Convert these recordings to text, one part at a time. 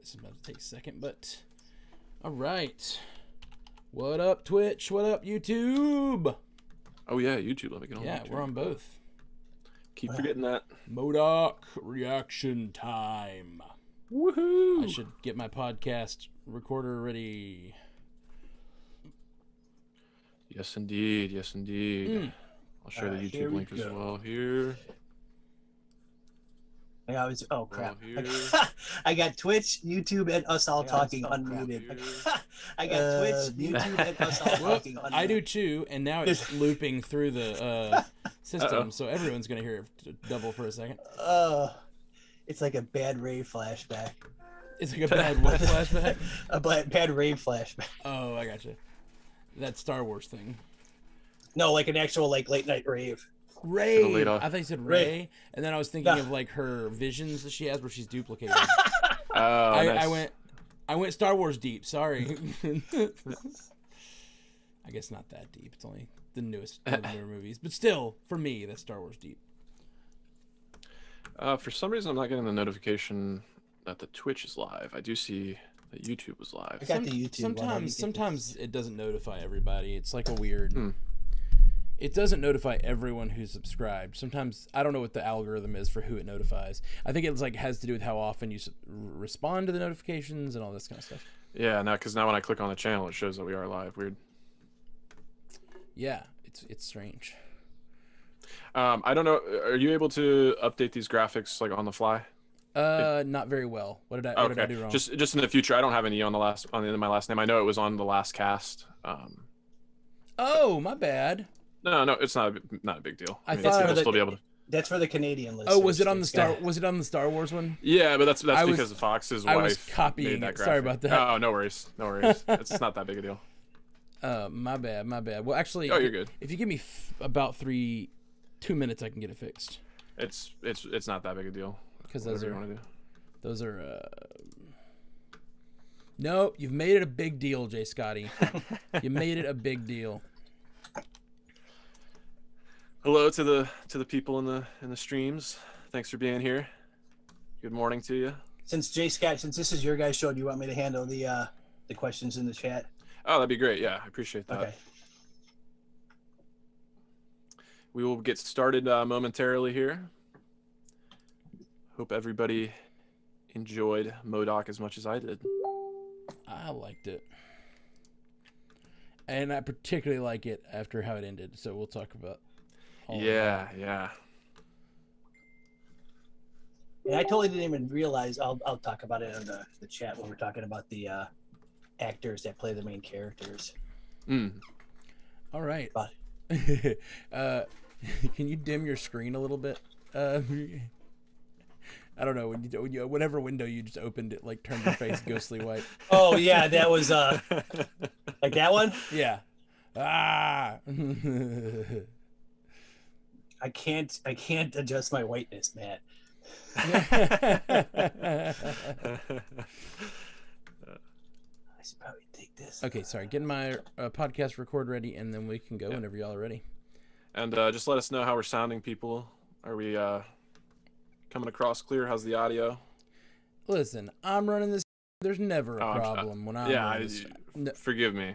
This is about to take a second, but all right. What up, Twitch? What up, YouTube? Oh yeah, YouTube. Let me get on. Yeah, YouTube. we're on both. Keep forgetting that. M.O.D.O.K reaction time. Woohoo! I should get my podcast recorder ready. Yes, indeed. Yes, indeed. I'll share the YouTube link as well here. Oh crap! Here. I got Twitch, YouTube, and us all talking unmuted. I got Twitch, YouTube, and us all talking unmuted. I do too, and now it's looping through the system, so everyone's gonna hear it double for a second. It's like a bad rave flashback. It's like a bad what flashback? A bad rave flashback. Oh, I gotcha. That Star Wars thing. No, like an actual late night rave. Ray. I thought you said Ray, and then I was thinking of like her visions that she has where she's duplicated. Nice. I went Star Wars deep. Sorry. I guess not that deep. It's only the newer movies, but still, for me, that's Star Wars deep. For some reason, I'm not getting the notification that the Twitch is live. I do see that YouTube was live. I got the YouTube. Sometimes it doesn't notify everybody. It's like a weird. It doesn't notify everyone who's subscribed. Sometimes I don't know what the algorithm is for who it notifies. I think it's like has to do with how often you respond to the notifications and all this kind of stuff. Yeah, because now when I click on the channel, it shows that we are live. Weird. Yeah, it's strange. I don't know. Are you able to update these graphics like on the fly? Not very well. What did I do wrong? Just in the future. I don't have any on the end of my last name. I know it was on the last cast. Oh, my bad. No, it's not a big deal. I thought we'll still be able to. That's for the Canadian list. Oh, was it on the Star Wars one? Yeah, but that's because of Fox's wife. I was copying made that it. Sorry about that. Oh, no worries. It's not that big a deal. My bad. Well, actually, you're good. If you give me about 2 minutes, I can get it fixed. It's not that big a deal. Because those are. No, you've made it a big deal, Jay Scotty. You made it a big deal. Hello to the people in the streams. Thanks for being here. Good morning to you. Since this is your guys' show, do you want me to handle the questions in the chat? Oh, that'd be great. Yeah, I appreciate that. Okay. We will get started momentarily here. Hope everybody enjoyed M.O.D.O.K as much as I did. I liked it. And I particularly like it after how it ended, so we'll talk about yeah. And I totally didn't even realize. I'll talk about it in the chat when we're talking about the actors that play the main characters. All right. But can you dim your screen a little bit? I don't know, whatever window you just opened, it like turned your face ghostly white. Oh yeah, that was like that one. Yeah. I can't adjust my whiteness, Matt. I should probably take this. Okay, sorry. Getting my podcast record ready, and then we can go whenever y'all are ready. And just let us know how we're sounding, people. Are we coming across clear? How's the audio? Listen, I'm running this. There's never a problem when I'm running this. No. Forgive me.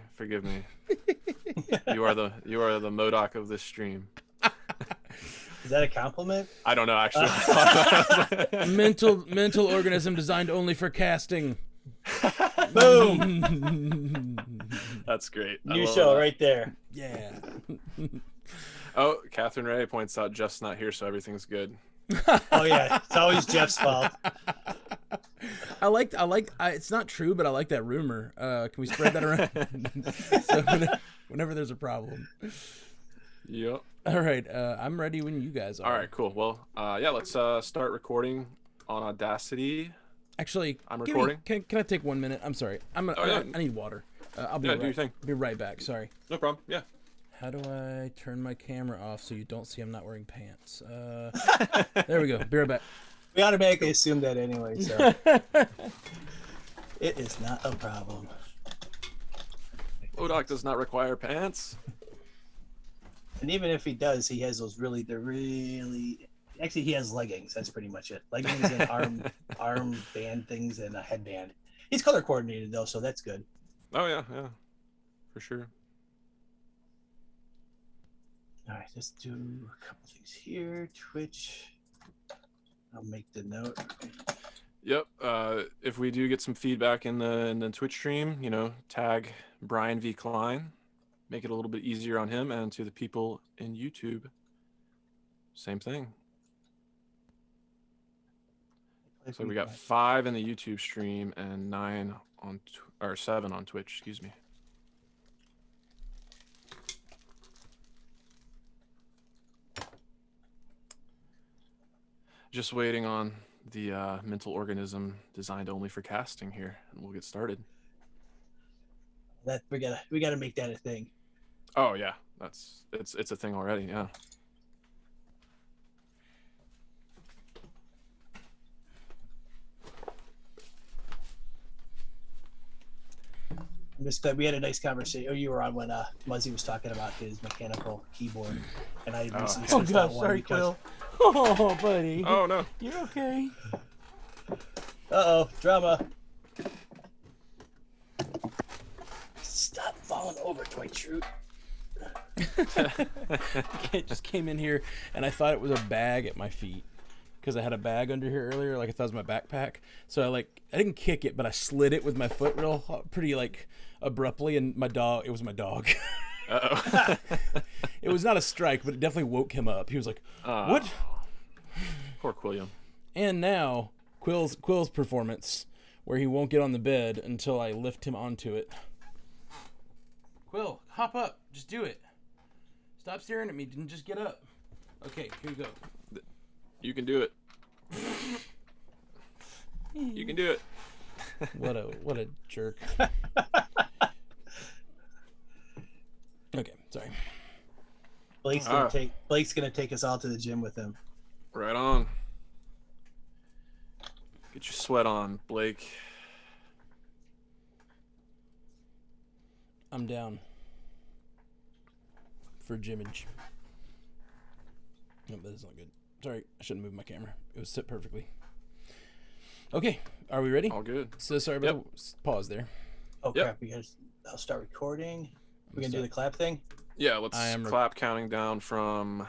You are the M.O.D.O.K of this stream. Is that a compliment? I don't know, actually. mental organism designed only for casting. Boom. That's great. New show right there. Yeah. Oh, Catherine Ray points out Jeff's not here, so everything's good. Oh yeah, it's always Jeff's fault. It's not true, but I like that rumor. Can we spread that around? So whenever there's a problem. Yep. All right, I'm ready when you guys are. All right, cool. Well, yeah, let's start recording on Audacity. Actually, I'm recording. Can I take 1 minute? I'm sorry. I need water. I'll be do your thing. Be right back. Sorry. No problem. Yeah. How do I turn my camera off so you don't see I'm not wearing pants? There we go. Be right back. We automatically assume that anyway, so it is not a problem. M.O.D.O.K does not require pants. And even if he does, he has those really Actually, he has leggings. That's pretty much it. Leggings and arm band things and a headband. He's color coordinated though, so that's good. Oh yeah, for sure. All right, let's do a couple things here. Twitch. I'll make the note. Yep. If we do get some feedback in the Twitch stream, tag Brian V. Klein, make it a little bit easier on him, and to the people in YouTube, same thing. So we got 5 in the YouTube stream and 7 on Twitch. Excuse me. Just waiting on the mental organism designed only for casting here, and we'll get started. That we gotta make that a thing. Oh yeah, it's a thing already. Yeah. I'm just glad we had a nice conversation. Oh, you were on when Muzzy was talking about his mechanical keyboard, and I recently Oh switched gosh, out one sorry, because. Quill. Oh, buddy. Oh no. You're okay. Drama. Stop falling over, Toy Troot. It just came in here, and I thought it was a bag at my feet because I had a bag under here earlier, like I thought it was my backpack. So I didn't kick it, but I slid it with my foot pretty abruptly, and it was my dog. Uh-oh. It was not a strike, but it definitely woke him up. He was like, "What?" Poor Quilliam. And now Quill's performance, where he won't get on the bed until I lift him onto it. Quill, hop up. Just do it. Stop staring at me and just get up. Okay, here you go. You can do it. You can do it. What a jerk. Okay, sorry. Blake's gonna take us all to the gym with him. Right on. Get your sweat on, Blake. I'm down for gymmage. No, that is not good. Sorry, I shouldn't move my camera. It was set perfectly. Okay, are we ready? All good. So sorry about the pause there. Oh Yep. crap! I'll start recording. We're gonna do the clap thing. Yeah, let's clap counting down from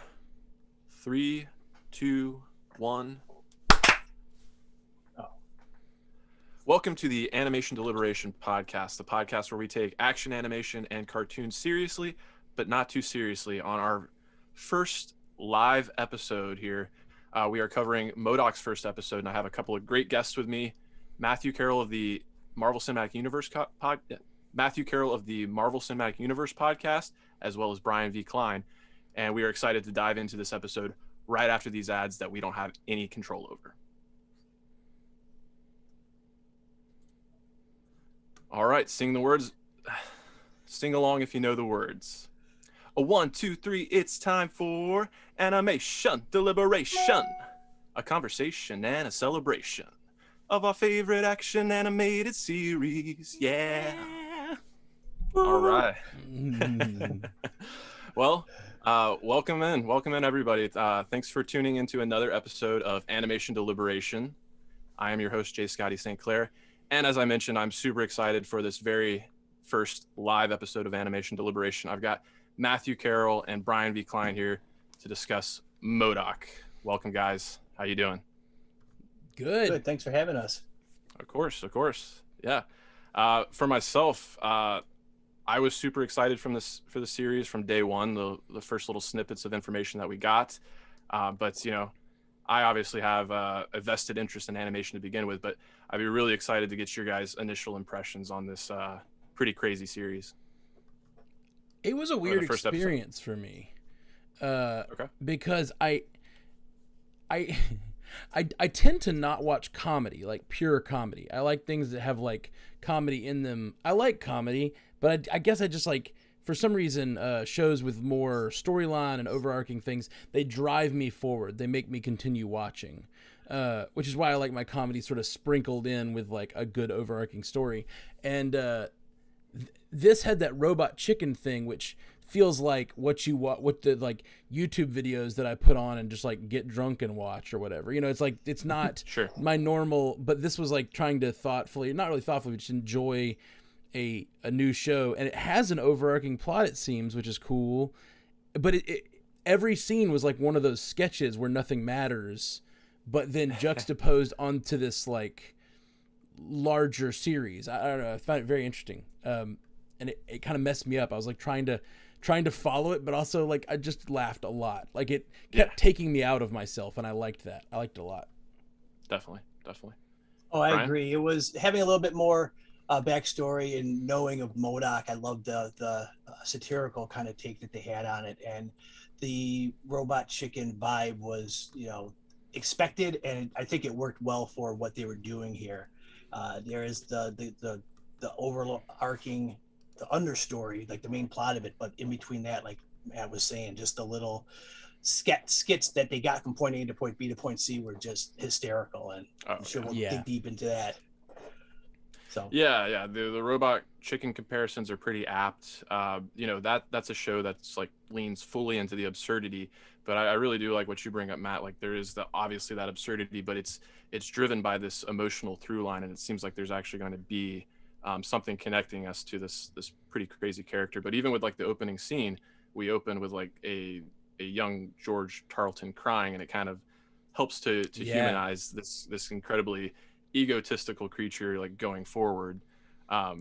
3, 2, 1. Oh. Welcome to the Animation Deliberation Podcast, the podcast where we take action animation and cartoons seriously, but not too seriously. On our first live episode here, we are covering M.O.D.O.K's first episode, and I have a couple of great guests with me. Matthew Carroll of the Marvel Cinematic Universe podcast, as well as Brian V. Klein. And we are excited to dive into this episode right after these ads that we don't have any control over. All right, sing the words. Sing along if you know the words. A 1, 2, 3, it's time for Animation Deliberation. A conversation and a celebration of our favorite action animated series. Yeah. All right. Well, welcome in everybody. Thanks for tuning into another episode of Animation Deliberation. I am your host, J. Scotty St. Clair. And as I mentioned, I'm super excited for this very first live episode of Animation Deliberation. I've got Matthew Carroll and Brian V. Klein here to discuss M.O.D.O.K. Welcome, guys. How you doing? Good. Thanks for having us. Of course. Yeah. For myself, I was super excited for the series from day one, the first little snippets of information that we got. But I obviously have a vested interest in animation to begin with, but I'd be really excited to get your guys' initial impressions on this pretty crazy series. It was a weird experience for me. Because I tend to not watch comedy, like pure comedy. I like things that have like comedy in them. I like comedy, but I guess I just like, for some reason, shows with more storyline and overarching things, they drive me forward. They make me continue watching, which is why I like my comedy sort of sprinkled in with like a good overarching story. And this had that robot chicken thing, which feels like what the like YouTube videos that I put on and just like get drunk and watch or whatever. You know, it's like it's not Sure. my normal, but this was like trying to not really thoughtfully, but just enjoy a new show, and it has an overarching plot, it seems, which is cool. But every scene was like one of those sketches where nothing matters, but then juxtaposed onto this like larger series. I don't know. I found it very interesting. And it kind of messed me up. I was like trying to follow it, but also like I just laughed a lot. Like it kept taking me out of myself, and I liked that. I liked it a lot. Definitely. Oh, I Brian? agree. It was having a little bit more backstory and knowing of M.O.D.O.K. I loved the satirical kind of take that they had on it, and the robot chicken vibe was, expected, and I think it worked well for what they were doing here. There is the overarching, the understory, like the main plot of it, but in between that, like Matt was saying, just the little skits that they got from point A to point B to point C were just hysterical, and I'm sure we'll dig deep into that. So yeah, the robot chicken comparisons are pretty apt. That's a show that's like leans fully into the absurdity, but I really do like what you bring up, Matt. Like there is obviously that absurdity, but it's driven by this emotional through line, and it seems like there's actually going to be something connecting us to this pretty crazy character. But even with like the opening scene, we open with like a young George Tarleton crying, and it kind of helps to humanize this incredibly egotistical creature like going forward.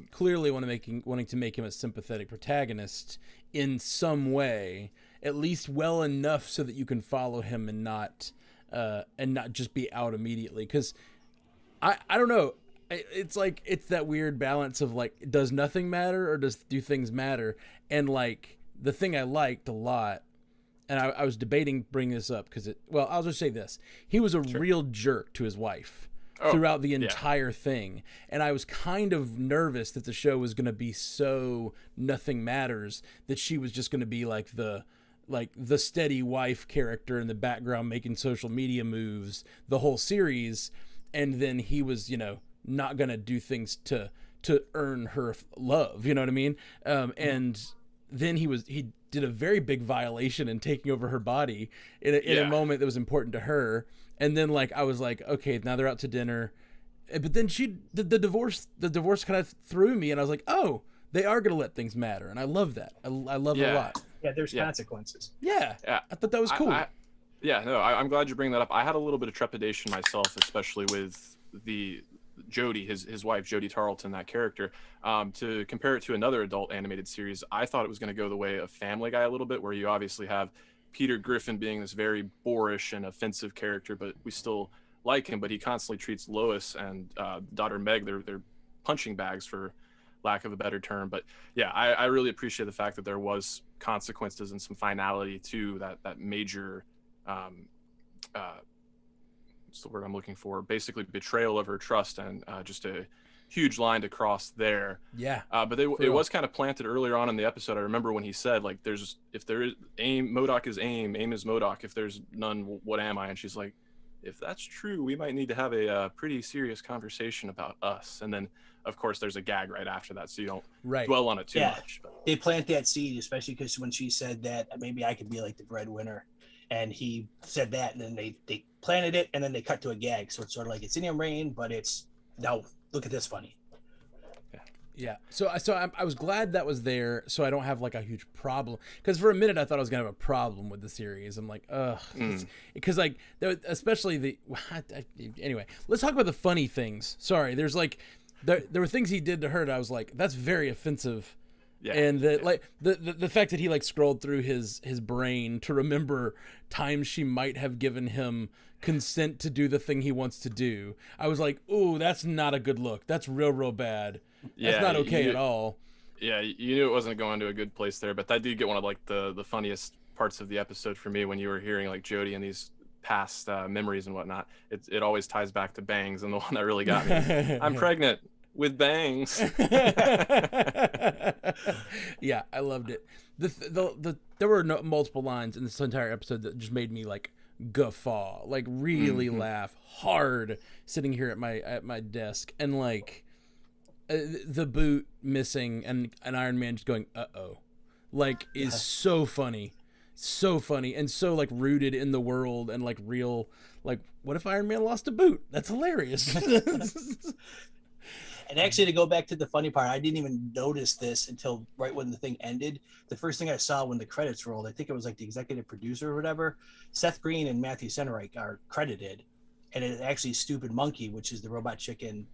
Clearly wanting to make him a sympathetic protagonist in some way, at least well enough so that you can follow him and not just be out immediately. Because I don't know, it's like it's that weird balance of like, does nothing matter or do things matter? And like the thing I liked a lot, and I was debating bringing this up because I'll just say this: he was a real jerk to his wife throughout the entire thing, and I was kind of nervous that the show was going to be so nothing matters, that she was just going to be like the steady wife character in the background making social media moves the whole series, and then he was not going to do things to earn her love, you know what I mean? And then he did a very big violation in taking over her body in a moment that was important to her. And then like I was like, okay, now they're out to dinner, but then the divorce kind of threw me, and I was like, oh, they are gonna let things matter, and I love that. I love it a lot. Yeah, there's consequences. Yeah, I thought that was cool. I'm glad you bring that up. I had a little bit of trepidation myself, especially with the Jodie, his wife, Jodie Tarleton, that character. To compare it to another adult animated series, I thought it was going to go the way of Family Guy a little bit, where you obviously have Peter Griffin being this very boorish and offensive character, but we still like him. But he constantly treats Lois and daughter Meg, they're punching bags, for lack of a better term. But yeah, I really appreciate the fact that there was consequences and some finality to that major what's the word I'm looking for? Basically betrayal of her trust, and just a huge line to cross there. Yeah. But it was kind of planted earlier on in the episode. I remember when he said, like, if there is aim, M.O.D.O.K. is aim is M.O.D.O.K. If there's none, what am I? And she's like, if that's true, we might need to have a pretty serious conversation about us. And then, of course, there's a gag right after that, so you don't dwell on it too much. But they plant that seed, especially because when she said that maybe I could be like the breadwinner, and he said that, and then they planted it, and then they cut to a gag. So it's sort of like it's in your brain, but it's now look at this funny. Yeah. So I was glad that was there, so I don't have like a huge problem. Because for a minute I thought I was gonna have a problem with the series. I'm like, ugh, because like especially anyway. Let's talk about the funny things. Sorry, there's like there were things he did to her that I was like, that's very offensive. Yeah. And like the fact that he like scrolled through his brain to remember times she might have given him consent to do the thing he wants to do. I was like, ooh, that's not a good look. That's real bad. That's not okay at all. Yeah, you knew it wasn't going to a good place there, but that did get one of like the funniest parts of the episode for me, when you were hearing like Jodie and these past memories and whatnot. It always ties back to bangs, and the one that really got me is, I'm pregnant with bangs. Yeah, I loved it. There were multiple lines in this entire episode that just made me like guffaw, like really laugh hard sitting here at my desk, and like the boot missing and Iron Man just going, uh-oh. like is so funny. So funny and so like rooted in the world and like real. Like, what if Iron Man lost a boot? That's hilarious. And actually, to go back to the funny part, I didn't even notice this until right when the thing ended. The first thing I saw when the credits rolled, I think it was like the executive producer or whatever, Seth Green and Matthew Senreich are credited. And it actually Stupid Monkey, which is the Robot Chicken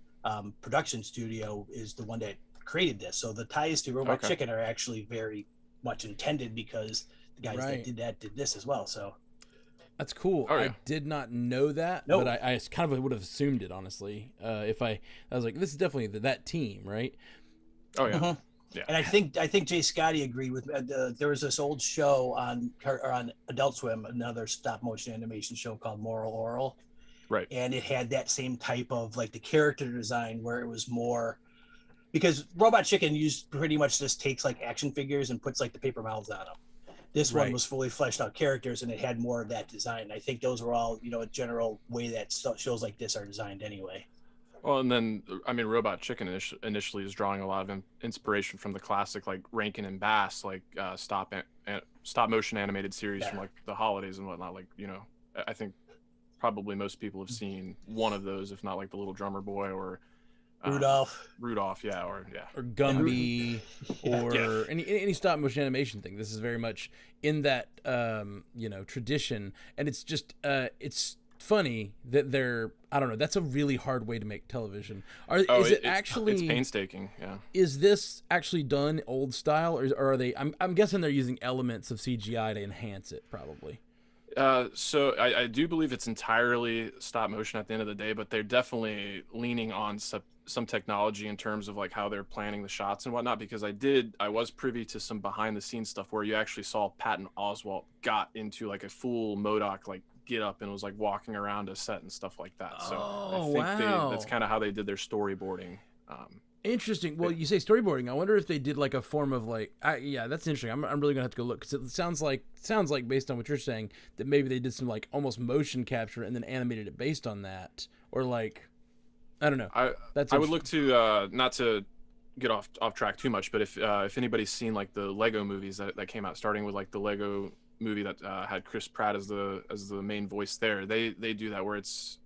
production studio, is the one that created this. So the ties to Robot Chicken are actually very much intended because the guys that did that did this as well. So that's cool. Oh, yeah. I did not know that, but I kind of would have assumed it, honestly. If I was like, this is definitely that team, right? Oh yeah, yeah. And I think Jay Scotty agreed with me. There was this old show on Adult Swim, another stop motion animation show called Moral Oral, right? And it had that same type of like the character design where it was more because Robot Chicken pretty much just takes like action figures and puts like the paper mouths on them. This one was fully fleshed out characters and it had more of that design. I think those were all, a general way that shows like this are designed anyway. Well, and then, I mean, Robot Chicken initially is drawing a lot of inspiration from the classic, like Rankin and Bass, like stop motion animated series from like the holidays and whatnot. Like, I think probably most people have seen one of those, if not like the Little Drummer Boy or Rudolph, or Gumby, or any stop motion animation thing. This is very much in that tradition, and it's just it's funny that they're I don't know. That's a really hard way to make television. It's painstaking. Yeah. Is this actually done old style, or are they? I'm guessing they're using elements of CGI to enhance it, probably. So I do believe it's entirely stop motion at the end of the day, but they're definitely leaning on some technology in terms of like how they're planning the shots and whatnot, because I was privy to some behind the scenes stuff where you actually saw Patton Oswalt got into like a full M.O.D.O.K like get up and was like walking around a set and stuff like that. So I think that's kind of how they did their storyboarding. Interesting. Well, you say storyboarding. I wonder if they did like a form of like, yeah, that's interesting. I'm really gonna have to go look because it sounds like based on what you're saying that maybe they did some like almost motion capture and then animated it based on that, or like, I don't know. I would look to not to get off track too much, but if anybody's seen like the Lego movies that came out, starting with like the Lego movie that had Chris Pratt as the main voice there, they do that where it's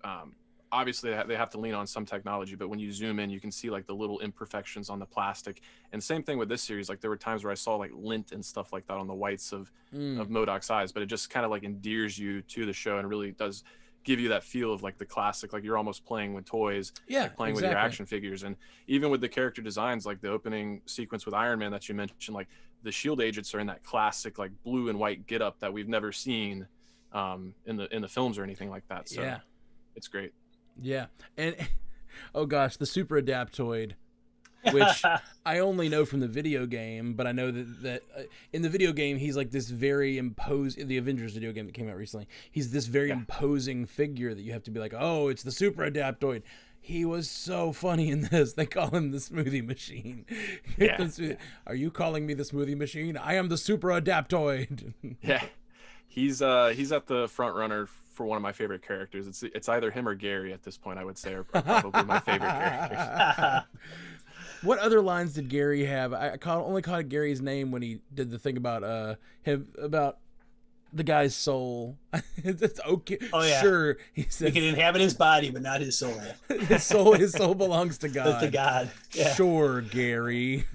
obviously they have to lean on some technology, but when you zoom in, you can see like the little imperfections on the plastic. And same thing with this series. Like there were times where I saw like lint and stuff like that on the whites of M.O.D.O.K's eyes, but it just kind of like endears you to the show and really does give you that feel of like the classic, like you're almost playing with toys, like playing with your action figures. And even with the character designs, like the opening sequence with Iron Man that you mentioned, like the shield agents are in that classic like blue and white get up that we've never seen in the films or anything like that. So it's great. Yeah. And oh gosh, the Super Adaptoid, which I only know from the video game, but I know that in the video game he's like this very the Avengers video game that came out recently. He's this very imposing figure that you have to be like, oh, it's the Super Adaptoid. He was so funny in this. They call him the Smoothie Machine. Are you calling me the Smoothie Machine? I am the Super Adaptoid. Yeah, he's at the front runner for one of my favorite characters. It's either him or Gary at this point, I would say, are probably my favorite characters. What other lines did Gary have? I only caught Gary's name when he did the thing about the guy's soul. It's okay. Oh yeah. Sure. He said he can inhabit his body, but not his soul. his soul belongs to God. To God. Yeah. Sure, Gary.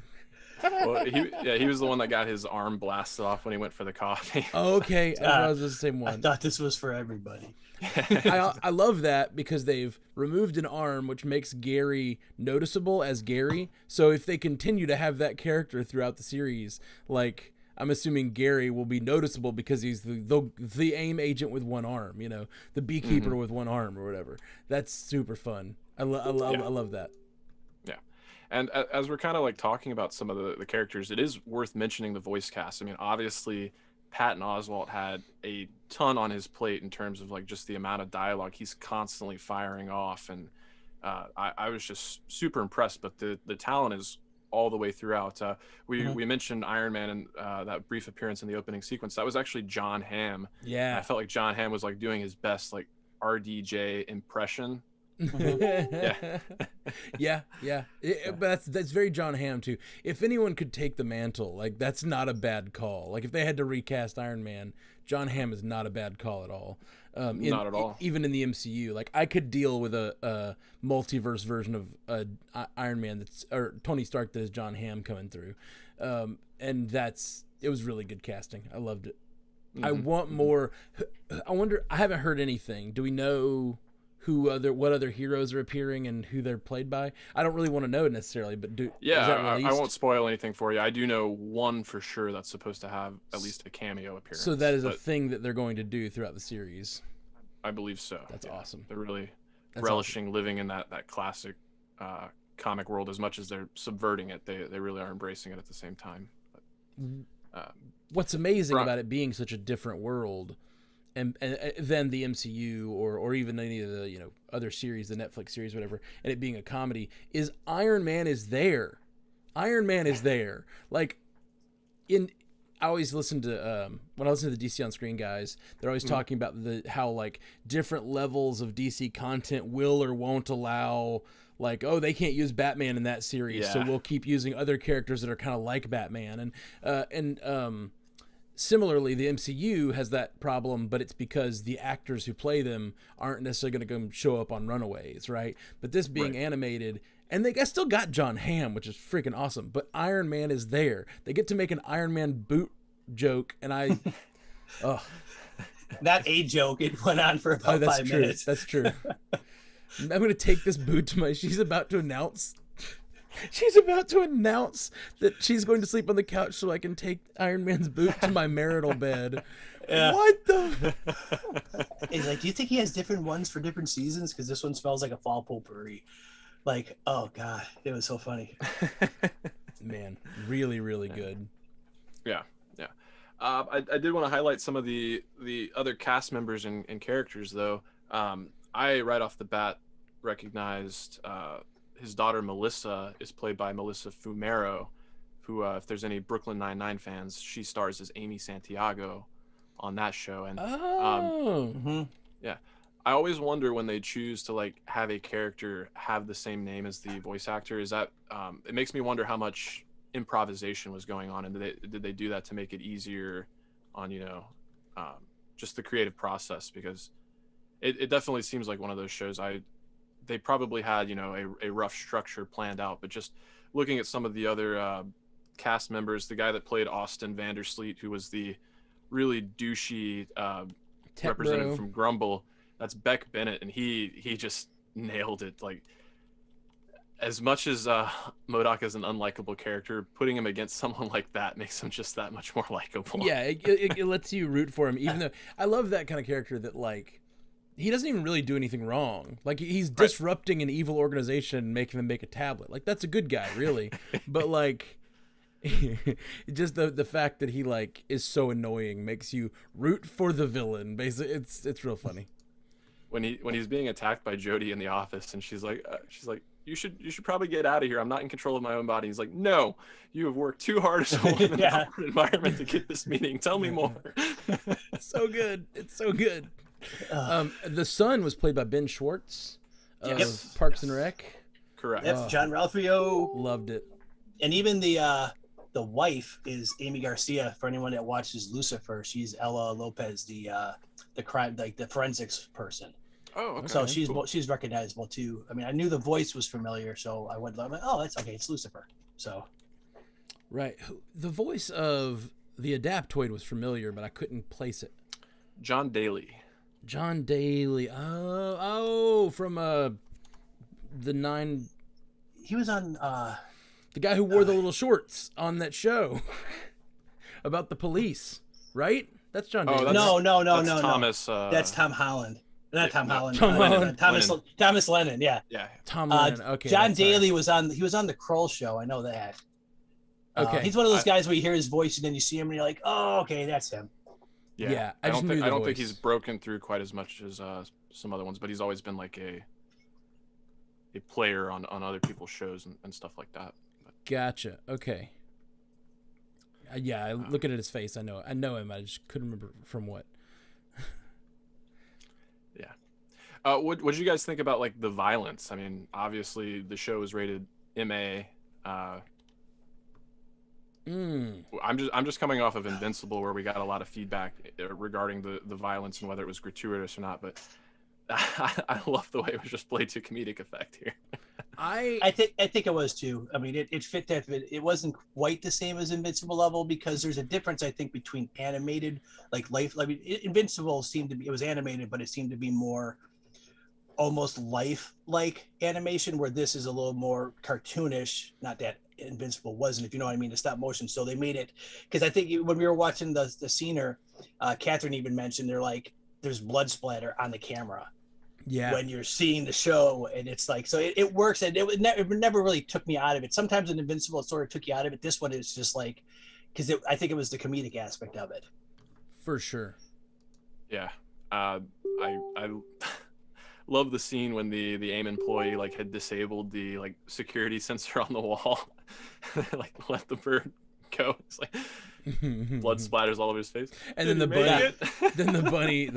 Well, he was the one that got his arm blasted off when he went for the coffee. Okay, I was the same one. I thought this was for everybody. I love that because they've removed an arm, which makes Gary noticeable as Gary. So if they continue to have that character throughout the series, like I'm assuming Gary will be noticeable because he's the AIM agent with one arm, the beekeeper with one arm or whatever. That's super fun. I love that. And as we're kind of like talking about some of the characters, it is worth mentioning the voice cast. I mean, obviously, Patton Oswalt had a ton on his plate in terms of like just the amount of dialogue he's constantly firing off. And I was just super impressed. But the talent is all the way throughout. We mentioned Iron Man and that brief appearance in the opening sequence. That was actually John Hamm. Yeah. And I felt like John Hamm was like doing his best like RDJ impression Yeah. yeah. But that's very John Hamm too. If anyone could take the mantle, like that's not a bad call. Like if they had to recast Iron Man, John Hamm is not a bad call at all. Not at all. Even in the MCU, like I could deal with a multiverse version of Iron Man that's or Tony Stark that is John Hamm coming through, and it was really good casting. I loved it. I want more. I wonder. I haven't heard anything. Do we know what other heroes are appearing and who they're played by? I don't really want to know necessarily, but is that released? I won't spoil anything for you. I do know one for sure that's supposed to have at least a cameo appearance. So that is a thing that they're going to do throughout the series. I believe so. That's awesome. They're really relishing living in that classic comic world as much as they're subverting it. They really are embracing it at the same time. But, what's amazing about it being such a different world and than the MCU or even any of the other series, the Netflix series, whatever, and it being a comedy, is Iron Man is there. Iron Man is there. Like I always listen to when I listen to the DC on Screen guys, they're always talking about how like different levels of DC content will or won't allow. Like, oh, they can't use Batman in that series, so we'll keep using other characters that are kind of like Batman. And similarly, the MCU has that problem, but it's because the actors who play them aren't necessarily going to come show up on Runaways, right? But this being animated, and they still got John Hamm, which is freaking awesome, but Iron Man is there. They get to make an Iron Man boot joke, and Not a joke. It went on for about 5 minutes. That's true. I'm going to take this boot to she's about to announce that she's going to sleep on the couch so I can take Iron Man's boot to my marital bed. Yeah. What the? He's like, do you think he has different ones for different seasons? Because this one smells like a fall potpourri. Like, oh God, it was so funny. Man, really, really good. Yeah. I did want to highlight some of the other cast members and characters, though. I, right off the bat, recognized his daughter Melissa is played by Melissa Fumero, who, if there's any Brooklyn Nine-Nine fans, she stars as Amy Santiago on that show. And yeah, I always wonder when they choose to like have a character have the same name as the voice actor. Is that it makes me wonder how much improvisation was going on, and did they do that to make it easier on just the creative process? Because it definitely seems like one of those shows they probably had a rough structure planned out, but just looking at some of the other cast members, the guy that played Austin Vandersleet, who was the really douchey representative from Grumble, that's Beck Bennett, and he just nailed it. Like, as much as M.O.D.O.K is an unlikable character, putting him against someone like that makes him just that much more likable. Yeah, it lets you root for him, even though I love that kind of character that like he doesn't even really do anything wrong. Like he's disrupting an evil organization and making them make a tablet. Like that's a good guy, really. But like just the fact that he like is so annoying makes you root for the villain. Basically, it's real funny. When he's being attacked by Jody in the office, and she's like, you should probably get out of here. I'm not in control of my own body. He's like, no, you have worked too hard as a woman in the environment to get this meeting. Tell me more. So good. It's so good. The son was played by Ben Schwartz of Parks and Rec. Correct. Yep, John Ralphio. Loved it. And even the wife is Amy Garcia. For anyone that watches Lucifer, she's Ella Lopez, the crime, like the forensics person. Oh, okay. So she's recognizable too. I mean, I knew the voice was familiar, so I went, oh, that's okay. It's Lucifer. So, right. The voice of the Adaptoid was familiar, but I couldn't place it. John Daly. Oh, from the 9. He was on the guy who wore the little shorts on that show about the police, right? That's John Daly. No. Thomas. That's Tom Holland. Not Tom Holland. Thomas Lennon. Yeah. Tom Lennon. Okay. John Daly was on the Kroll show. I know that. Okay. He's one of those guys where you hear his voice and then you see him and you're like, oh, okay, that's him. Yeah. I don't think he's broken through quite as much as some other ones, but he's always been like a player on other people's shows and stuff like that. Gotcha. Okay. Yeah, looking at his face, I know him. I just couldn't remember from what. Yeah. What did you guys think about like the violence? I mean, obviously the show is rated MA. I'm just coming off of Invincible, where we got a lot of feedback regarding the violence and whether it was gratuitous or not. But I love the way it was just played to comedic effect here. I think it was too. I mean, it fit that. It wasn't quite the same as Invincible level, because there's a difference, I think, between animated, like life. I mean, Invincible seemed to be, it was animated, but it seemed to be more almost life-like animation, where this is a little more cartoonish. Not that Invincible wasn't, if you know what I mean, the stop motion. So they made it, because I think when we were watching the scener, Catherine even mentioned there's blood splatter on the camera. Yeah. When you're seeing the show, and it's like, so it works, and it never really took me out of it. Sometimes in Invincible it sort of took you out of it. This one is just like, because I think it was the comedic aspect of it. For sure. Yeah. I love the scene when the AIM employee like had disabled the like security sensor on the wall, like let the bird go. It's like blood splatters all over his face. And then the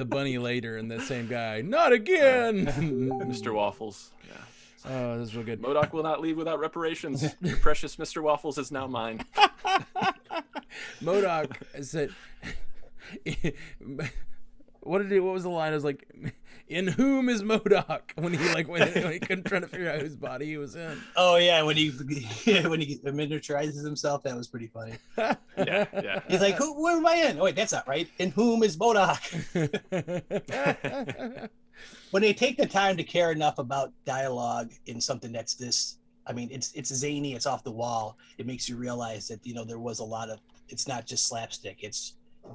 bunny later, and the same guy, not again. Mr. Waffles. Yeah. Oh, this is real good. M.O.D.O.K will not leave without reparations. Your precious Mr. Waffles is now mine. M.O.D.O.K said, what was the line? It was like, in whom is M.O.D.O.K? When he couldn't try to figure out whose body he was in. Oh yeah, when he miniaturizes himself, that was pretty funny. Yeah. He's like, where am I in? Oh wait, that's not right. In whom is M.O.D.O.K? When they take the time to care enough about dialogue in something that's this, I mean, it's zany, it's off the wall. It makes you realize that, there was a lot of, it's not just slapstick.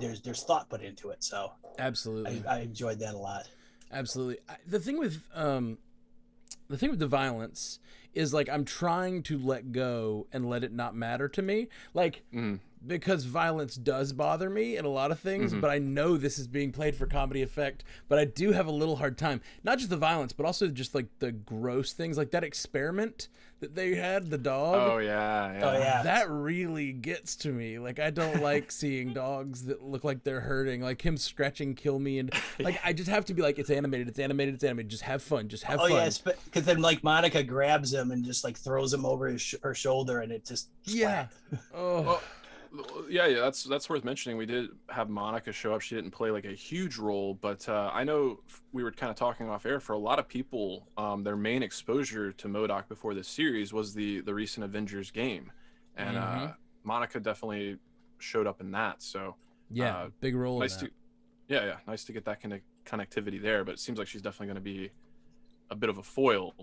There's thought put into it. So absolutely, I enjoyed that a lot. Absolutely. The thing with the violence is, like, I'm trying to let go and let it not matter to me, like, because violence does bother me in a lot of things, but I know this is being played for comedy effect, but I do have a little hard time, not just the violence, but also just like the gross things, like that experiment that they had, the dog. Oh yeah. That really gets to me. Like, I don't like seeing dogs that look like they're hurting, like him scratching kill me, and like I just have to be like, it's animated, just have fun, fun. Yes, because then like Monica grabs him and just like throws him over her shoulder, and it just yeah. Oh. Yeah, that's worth mentioning. We did have Monica show up. She didn't play like a huge role, but I know we were kind of talking off air. For a lot of people, their main exposure to M.O.D.O.K before this series was the recent Avengers game, and Monica definitely showed up in that. So yeah, big role. Nice to nice to get that kind of connectivity there. But it seems like she's definitely going to be a bit of a foil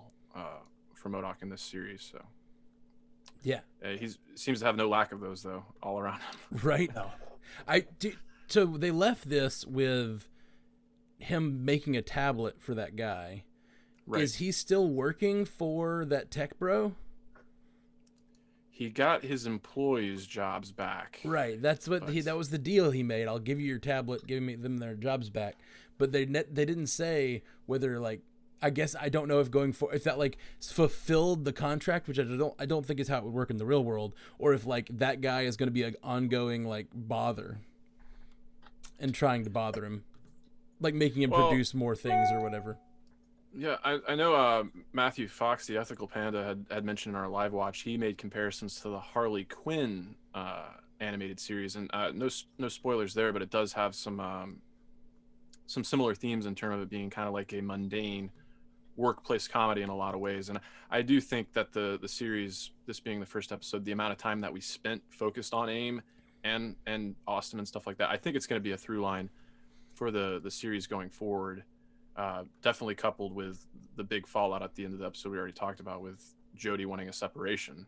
for M.O.D.O.K in this series. So. Yeah, he seems to have no lack of those, though, all around him. Right. No. So they left this with him making a tablet for that guy. Right. Is he still working for that tech bro? He got his employees' jobs back. Right. That's what that was the deal he made. I'll give you your tablet, give them their jobs back. But they didn't say whether, like, I guess I don't know if that like fulfilled the contract, which I don't think is how it would work in the real world, or if like that guy is going to be an ongoing like bother and trying to bother him, like making him produce more things or whatever. Yeah, I know Matthew Fox, the Ethical Panda, had mentioned in our live watch, he made comparisons to the Harley Quinn animated series, and no spoilers there, but it does have some similar themes in terms of it being kind of like a mundane workplace comedy in a lot of ways. And I do think that the series, this being the first episode, the amount of time that we spent focused on AIM and Austin and stuff like that, I think it's going to be a through line for the series going forward, definitely coupled with the big fallout at the end of the episode we already talked about with Jody wanting a separation.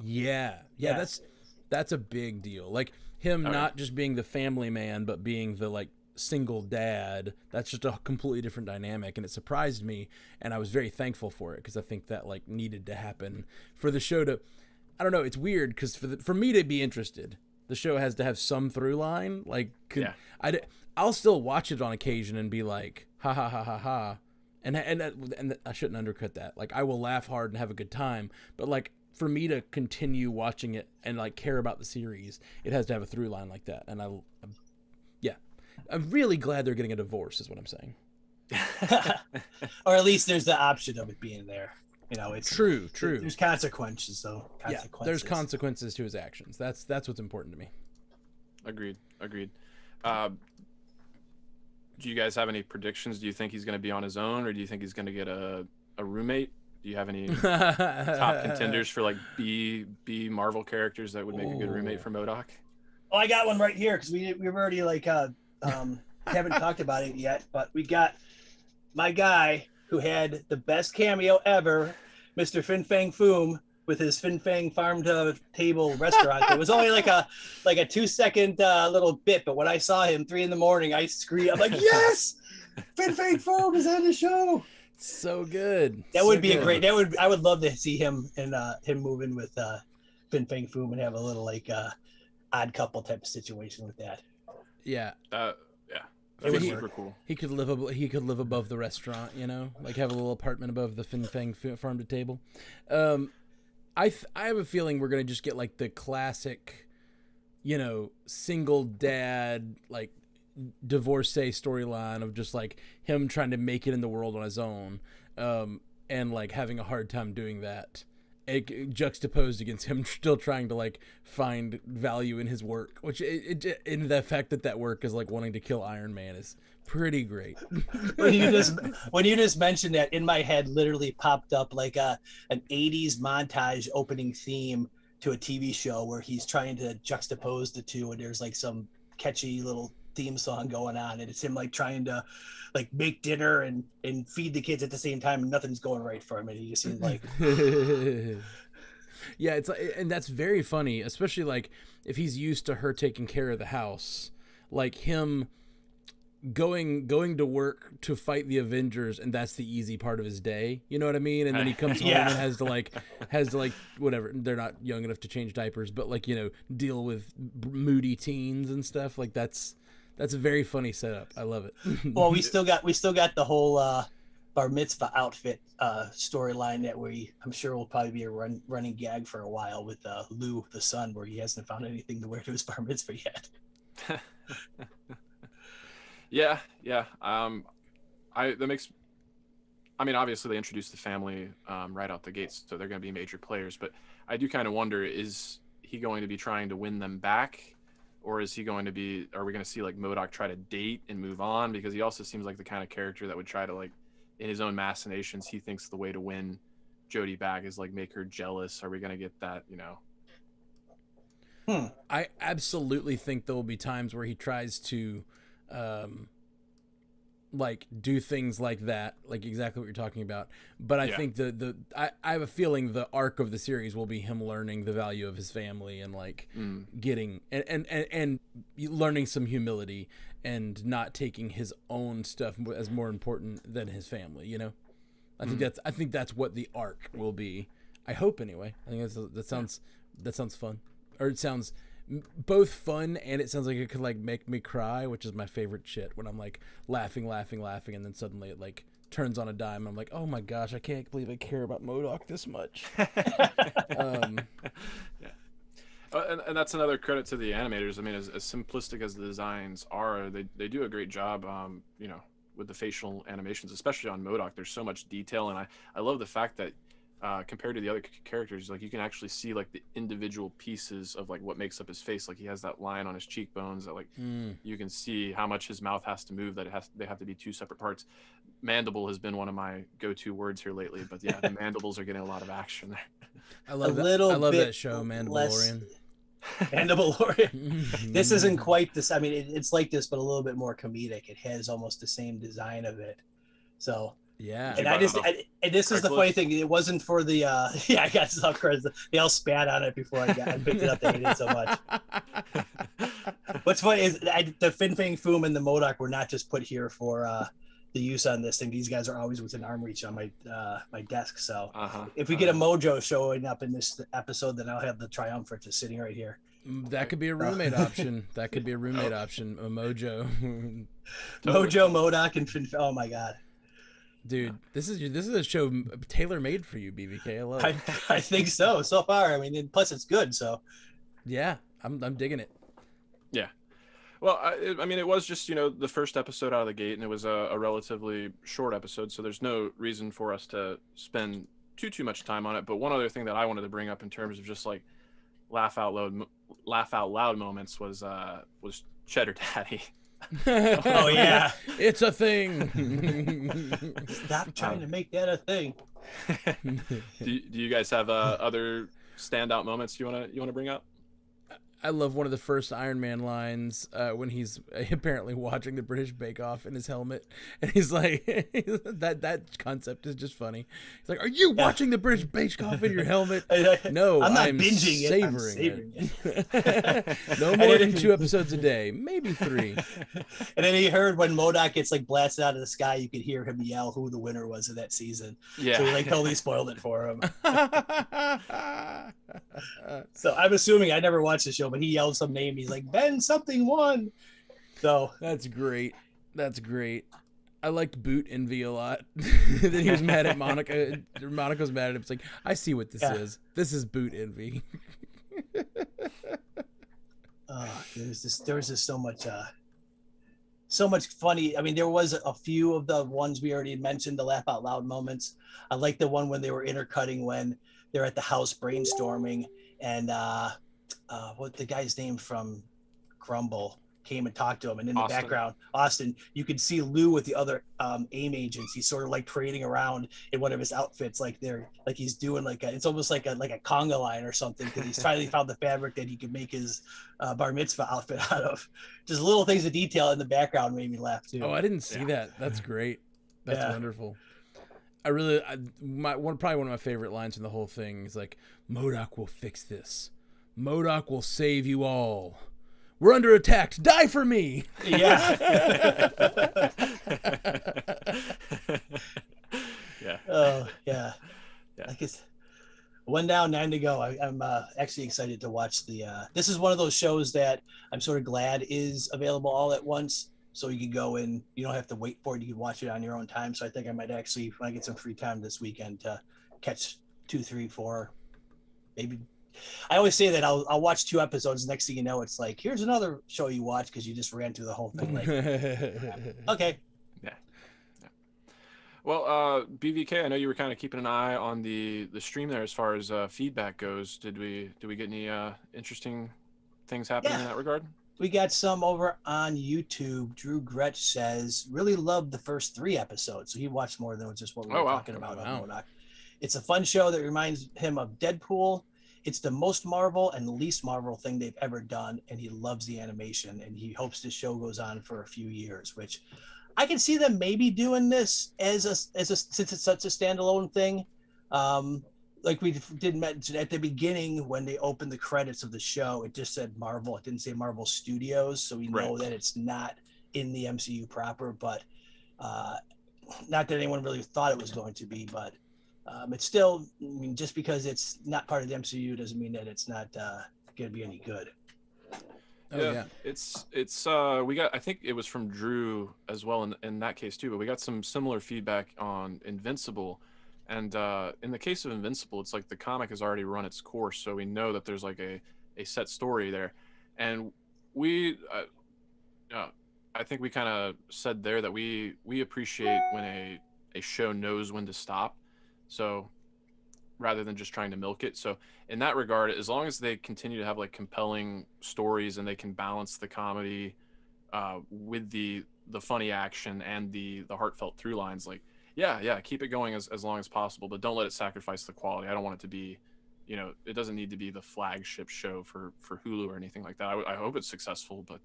Yeah, that's a big deal, like him not just being the family man but being the like single dad. That's just a completely different dynamic, and it surprised me, and I was very thankful for it, because I think that like needed to happen for the show to, I don't know, it's weird because for me to be interested, the show has to have some through line. Like I'll still watch it on occasion and be like ha ha ha ha ha, and I shouldn't undercut that. Like, I will laugh hard and have a good time, but like for me to continue watching it and like care about the series, it has to have a through line like that. And I'm really glad they're getting a divorce, is what I'm saying. Or at least there's the option of it being there. You know, it's true. There's consequences, though. Yeah, there's consequences to his actions. That's what's important to me. Agreed. Do you guys have any predictions? Do you think he's going to be on his own, or do you think he's going to get a roommate? Do you have any top contenders for like B Marvel characters that would make a good roommate for M.O.D.O.K? Oh, I got one right here because we've already like haven't talked about it yet, but we got my guy who had the best cameo ever, Mr. Fin Fang Foom, with his Fin Fang farm to table restaurant. It was only like a 2-second little bit, but when I saw him 3 a.m, I screamed. I'm like, yes, Fin Fang Foom is on the show. So good. That would be a great. I would love to see him and him move in with Fin Fang Foom and have a little like odd couple type of situation with that. Yeah. It was super cool. He could live above the restaurant, you know, like have a little apartment above the Fin Fang farm to table. I have a feeling we're gonna just get like the classic, you know, single dad like divorcee storyline of just like him trying to make it in the world on his own, and like having a hard time doing that. Juxtaposed against him still trying to like find value in his work, which in the fact that work is like wanting to kill Iron Man is pretty great. when you just mentioned that, in my head literally popped up like an 80s montage opening theme to a TV show where he's trying to juxtapose the two, and there's like some catchy little theme song going on, and it's him like trying to like make dinner and feed the kids at the same time, and nothing's going right for him, and he just seems like yeah, it's like, and that's very funny, especially like if he's used to her taking care of the house, like him going to work to fight the Avengers, and that's the easy part of his day, you know what I mean? And then he comes home and has to like whatever, they're not young enough to change diapers, but like, you know, deal with moody teens and stuff. Like that's a very funny setup. I love it. Well, we still got the whole bar mitzvah outfit storyline that I'm sure will probably be a running gag for a while with Lou the son, where he hasn't found anything to wear to his bar mitzvah yet. Yeah. I mean, obviously they introduced the family right out the gates, so they're going to be major players. But I do kind of wonder: is he going to be trying to win them back? Or is he going to be, are we going to see like M.O.D.O.K try to date and move on? Because he also seems like the kind of character that would try to, like, in his own machinations, he thinks the way to win Jodie back is like make her jealous. Are we going to get that, you know? I absolutely think there will be times where he tries to like do things like that, like exactly what you're talking about. But I think I have a feeling the arc of the series will be him learning the value of his family and like getting and learning some humility and not taking his own stuff as more important than his family, you know? I think that's what the arc will be. I hope anyway. I think that sounds fun. Or it sounds both fun, and it sounds like it could like make me cry, which is my favorite shit, when I'm like laughing, and then suddenly it like turns on a dime and I'm like, oh my gosh, I can't believe I care about M.O.D.O.K this much. And that's another credit to the animators. I mean, as simplistic as the designs are, they do a great job, you know, with the facial animations, especially on M.O.D.O.K. There's so much detail, and I love the fact that compared to the other characters, like you can actually see like the individual pieces of like what makes up his face. Like he has that line on his cheekbones that like you can see how much his mouth has to move, that they have to be 2 separate parts. Mandible has been one of my go-to words here lately, but yeah, the mandibles are getting a lot of action there. I love that show, Mandalorian. Mandalorian. This isn't quite this. I mean, it's like this, but a little bit more comedic. It has almost the same design of it. So yeah. And this is the funny thing. It wasn't for the I got stuff because they all spat on it before I picked it up. They hated it so much. What's funny is the Fin Fang Foom and the M.O.D.O.K were not just put here for the use on this thing. These guys are always within arm reach on my desk. So if we get a Mojo showing up in this episode, then I'll have the Triumvirate just sitting right here. That could be a roommate option. A Mojo. Mojo, M.O.D.O.K, and Fin. Oh my god. Dude, this is a show tailor-made for you, BBK. I love it. I think so far. I mean, plus it's good. So yeah, I'm digging it. Yeah. Well, I mean, it was just, the first episode out of the gate, and it was a relatively short episode, so there's no reason for us to spend too much time on it. But one other thing that I wanted to bring up in terms of just like laugh out loud moments was Cheddar Daddy. Oh yeah, it's a thing. Stop trying to make that a thing. Do you guys have other standout moments you wanna bring up? I love one of the first Iron Man lines when he's apparently watching the British Bake Off in his helmet, and he's like, that concept is just funny. He's like, "Are you watching the British Bake Off in your helmet?" No, I'm not I'm binging savoring it. No more than 2 episodes a day, maybe 3. And then he heard when M.O.D.O.K gets like blasted out of the sky, you could hear him yell who the winner was of that season. Yeah. So he like totally spoiled it for him. So I'm assuming I never watched the show, but he yelled some name. He's like, Ben something won. So that's great. That's great. I liked Boot Envy a lot. Then he was mad at Monica. Monica's mad at him. It's like, I see what this is. This is Boot Envy. There was just so much funny. I mean, there was a few of the ones we already mentioned, the laugh out loud moments. I like the one when they were intercutting when they're at the house brainstorming, and what the guy's name from Grumble came and talked to him, and in the background, Austin, you could see Lou with the other AIM agents. He's sort of like parading around in one of his outfits, like he's doing it's almost like a conga line or something, because he's finally found the fabric that he could make his bar mitzvah outfit out of. Just little things of detail in the background made me laugh too. Oh, I didn't see that. That's great. That's wonderful. Probably one of my favorite lines from the whole thing is like, M.O.D.O.K will fix this. M.O.D.O.K will save you all. We're under attack. Die for me. Yeah. Yeah. Oh, yeah. I guess 1 down, 9 to go. I'm actually excited to watch this is one of those shows that I'm sort of glad is available all at once. So you can go in, you don't have to wait for it. You can watch it on your own time. So I think I might actually, when I get some free time this weekend, to catch 2, 3, 4, maybe. I always say that I'll watch 2 episodes. Next thing you know, it's like, here's another show you watch because you just ran through the whole thing. Like, okay. Yeah. Well, BVK, I know you were kind of keeping an eye on the stream there as far as feedback goes. Did we get any interesting things happening in that regard? We got some over on YouTube. Drew Gretsch says, really loved the first 3 episodes. So he watched more than just what we were talking about on M.O.D.O.K. It's a fun show that reminds him of Deadpool. It's the most Marvel and the least Marvel thing they've ever done. And he loves the animation. And he hopes this show goes on for a few years, which I can see them maybe doing this since it's such a standalone thing. Like we did mention at the beginning when they opened the credits of the show, it just said Marvel. It didn't say Marvel Studios, so we know that it's not in the MCU proper. But not that anyone really thought it was going to be, but it's still. I mean, just because it's not part of the MCU doesn't mean that it's not going to be any good. Yeah, it's we got, I think it was from Drew as well in that case too, but we got some similar feedback on Invincible. And in the case of Invincible, it's like the comic has already run its course, so we know that there's like a set story there. And we, I think we kind of said there that we appreciate when a show knows when to stop. So rather than just trying to milk it. So in that regard, as long as they continue to have like compelling stories and they can balance the comedy with the funny action and the heartfelt through lines, like, yeah, keep it going as long as possible, but don't let it sacrifice the quality. I don't want it to be, it doesn't need to be the flagship show for Hulu or anything like that. I hope it's successful, but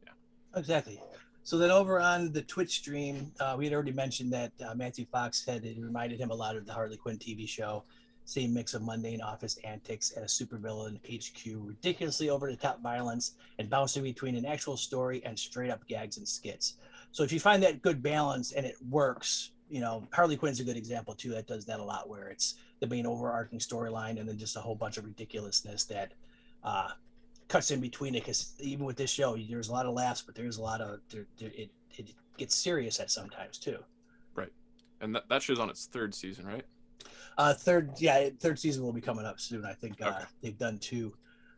yeah. Exactly. So then over on the Twitch stream, we had already mentioned that Matthew Fox said it reminded him a lot of the Harley Quinn TV show. Same mix of mundane office antics and a supervillain HQ, ridiculously over-the-top violence, and bouncing between an actual story and straight-up gags and skits. So if you find that good balance and it works, Harley Quinn's a good example too. That does that a lot, where it's the main overarching storyline and then just a whole bunch of ridiculousness that cuts in between it. Because even with this show, there's a lot of laughs, but there's a lot of it gets serious at sometimes too. Right, and that show's on its 3rd season, right? Third season will be coming up soon. I think they've done 2.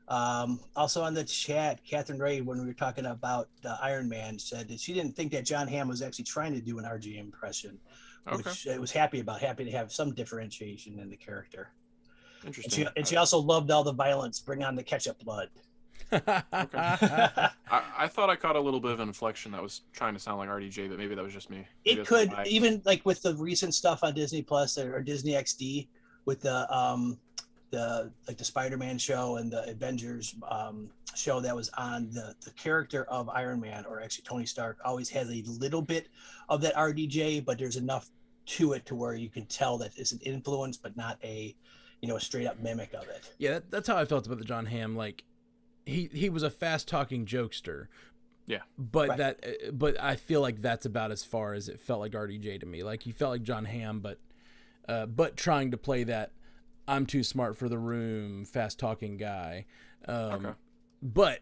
Also on the chat, Catherine Ray, when we were talking about Iron Man, said that she didn't think that John Hamm was actually trying to do an RJ impression, which I was happy about. Happy to have some differentiation in the character. Interesting. And she also loved all the violence. Bring on the ketchup blood. I thought I caught a little bit of an inflection that was trying to sound like RDJ, but maybe that was just me. It could, even like with the recent stuff on Disney Plus or Disney XD with the Spider-Man show and the Avengers show that was on, the character of Iron Man, or actually Tony Stark, always has a little bit of that RDJ, but there's enough to it to where you can tell that it's an influence, but not a straight up mimic of it. Yeah, that's how I felt about the John Hamm. Like he was a fast talking jokester. Yeah. But but I feel like that's about as far as it felt like RDJ to me. Like he felt like John Hamm, but trying to play that I'm too smart for the room, fast talking guy. But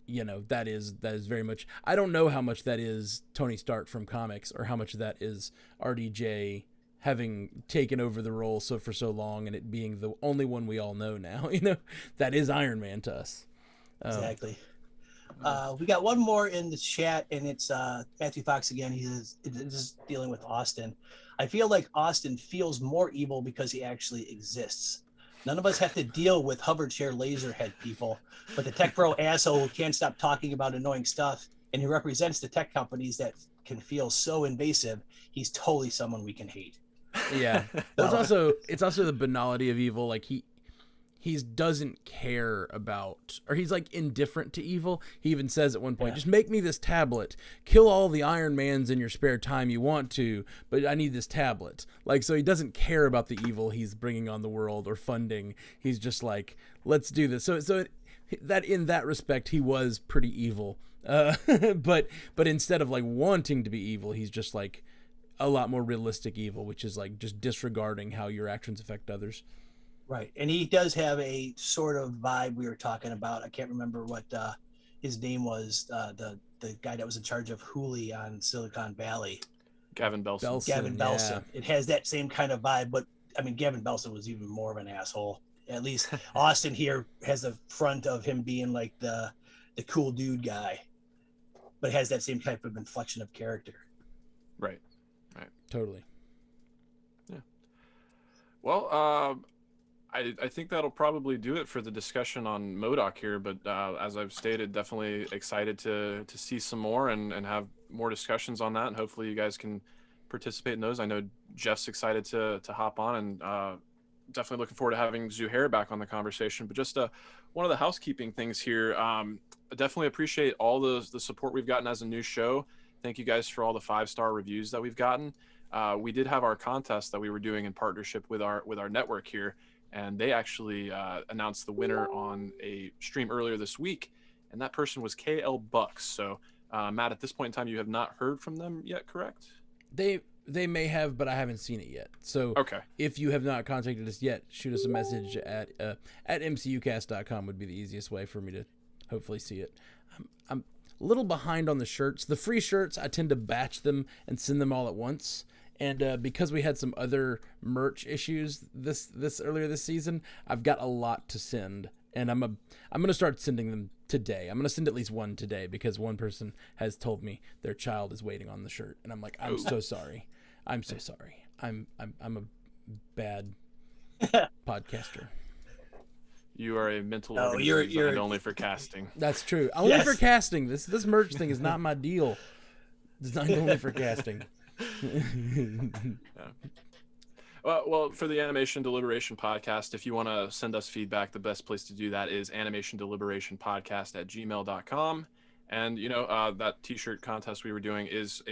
that is very much, I don't know how much that is Tony Stark from comics or how much that is RDJ having taken over the role for so long and it being the only one we all know now. That is Iron Man to us. Exactly. We got one more in the chat, and it's Matthew Fox again. He says, this is dealing with Austin. I feel like Austin feels more evil because he actually exists. None of us have to deal with hover chair laser head people, but the tech bro asshole who can't stop talking about annoying stuff, and who represents the tech companies that can feel so invasive, he's totally someone we can hate. Yeah. Well, it's also the banality of evil. Like he doesn't care about, or he's like indifferent to evil. He even says at one point, just make me this tablet, kill all the Iron Mans in your spare time you want to, but I need this tablet. Like, so he doesn't care about the evil he's bringing on the world or funding. He's just like, let's do this. So that in that respect, he was pretty evil. But instead of like wanting to be evil, he's just like a lot more realistic evil, which is like just disregarding how your actions affect others. Right. And he does have a sort of vibe we were talking about. I can't remember what his name was. The guy that was in charge of Hooli on Silicon Valley. Gavin Belson. Gavin Belson. Yeah. It has that same kind of vibe, but I mean, Gavin Belson was even more of an asshole. At least Austin here has the front of him being like the cool dude guy, but it has that same type of inflection of character. Right. Totally. Yeah. Well, I think that'll probably do it for the discussion on M.O.D.O.K here, but as I've stated, definitely excited to see some more and have more discussions on that, and hopefully you guys can participate in those. I know Jeff's excited to hop on, and definitely looking forward to having Zuhair back on the conversation. But just one of the housekeeping things here, I definitely appreciate all the support we've gotten as a new show. Thank you guys for all the 5-star reviews that we've gotten. We did have our contest that we were doing in partnership with our network here, and they actually announced the winner on a stream earlier this week, and that person was KL Bucks. So, Matt, at this point in time, you have not heard from them yet, correct? They may have, but I haven't seen it yet. So if you have not contacted us yet, shoot us a message at mcucast.com would be the easiest way for me to hopefully see it. I'm a little behind on the shirts. The free shirts, I tend to batch them and send them all at once. And because we had some other merch issues this earlier this season, I've got a lot to send, and I'm gonna start sending them today. I'm gonna send at least one today because one person has told me their child is waiting on the shirt, and I'm like, I'm so sorry. I'm so sorry. I'm a bad podcaster. You are a mental organism designed only for casting. That's true. Only for casting. This merch thing is not my deal. Designed only for casting. Well, for the Animation Deliberation Podcast, if you want to send us feedback, the best place to do that is animationdeliberationpodcast@gmail.com. And that t-shirt contest we were doing is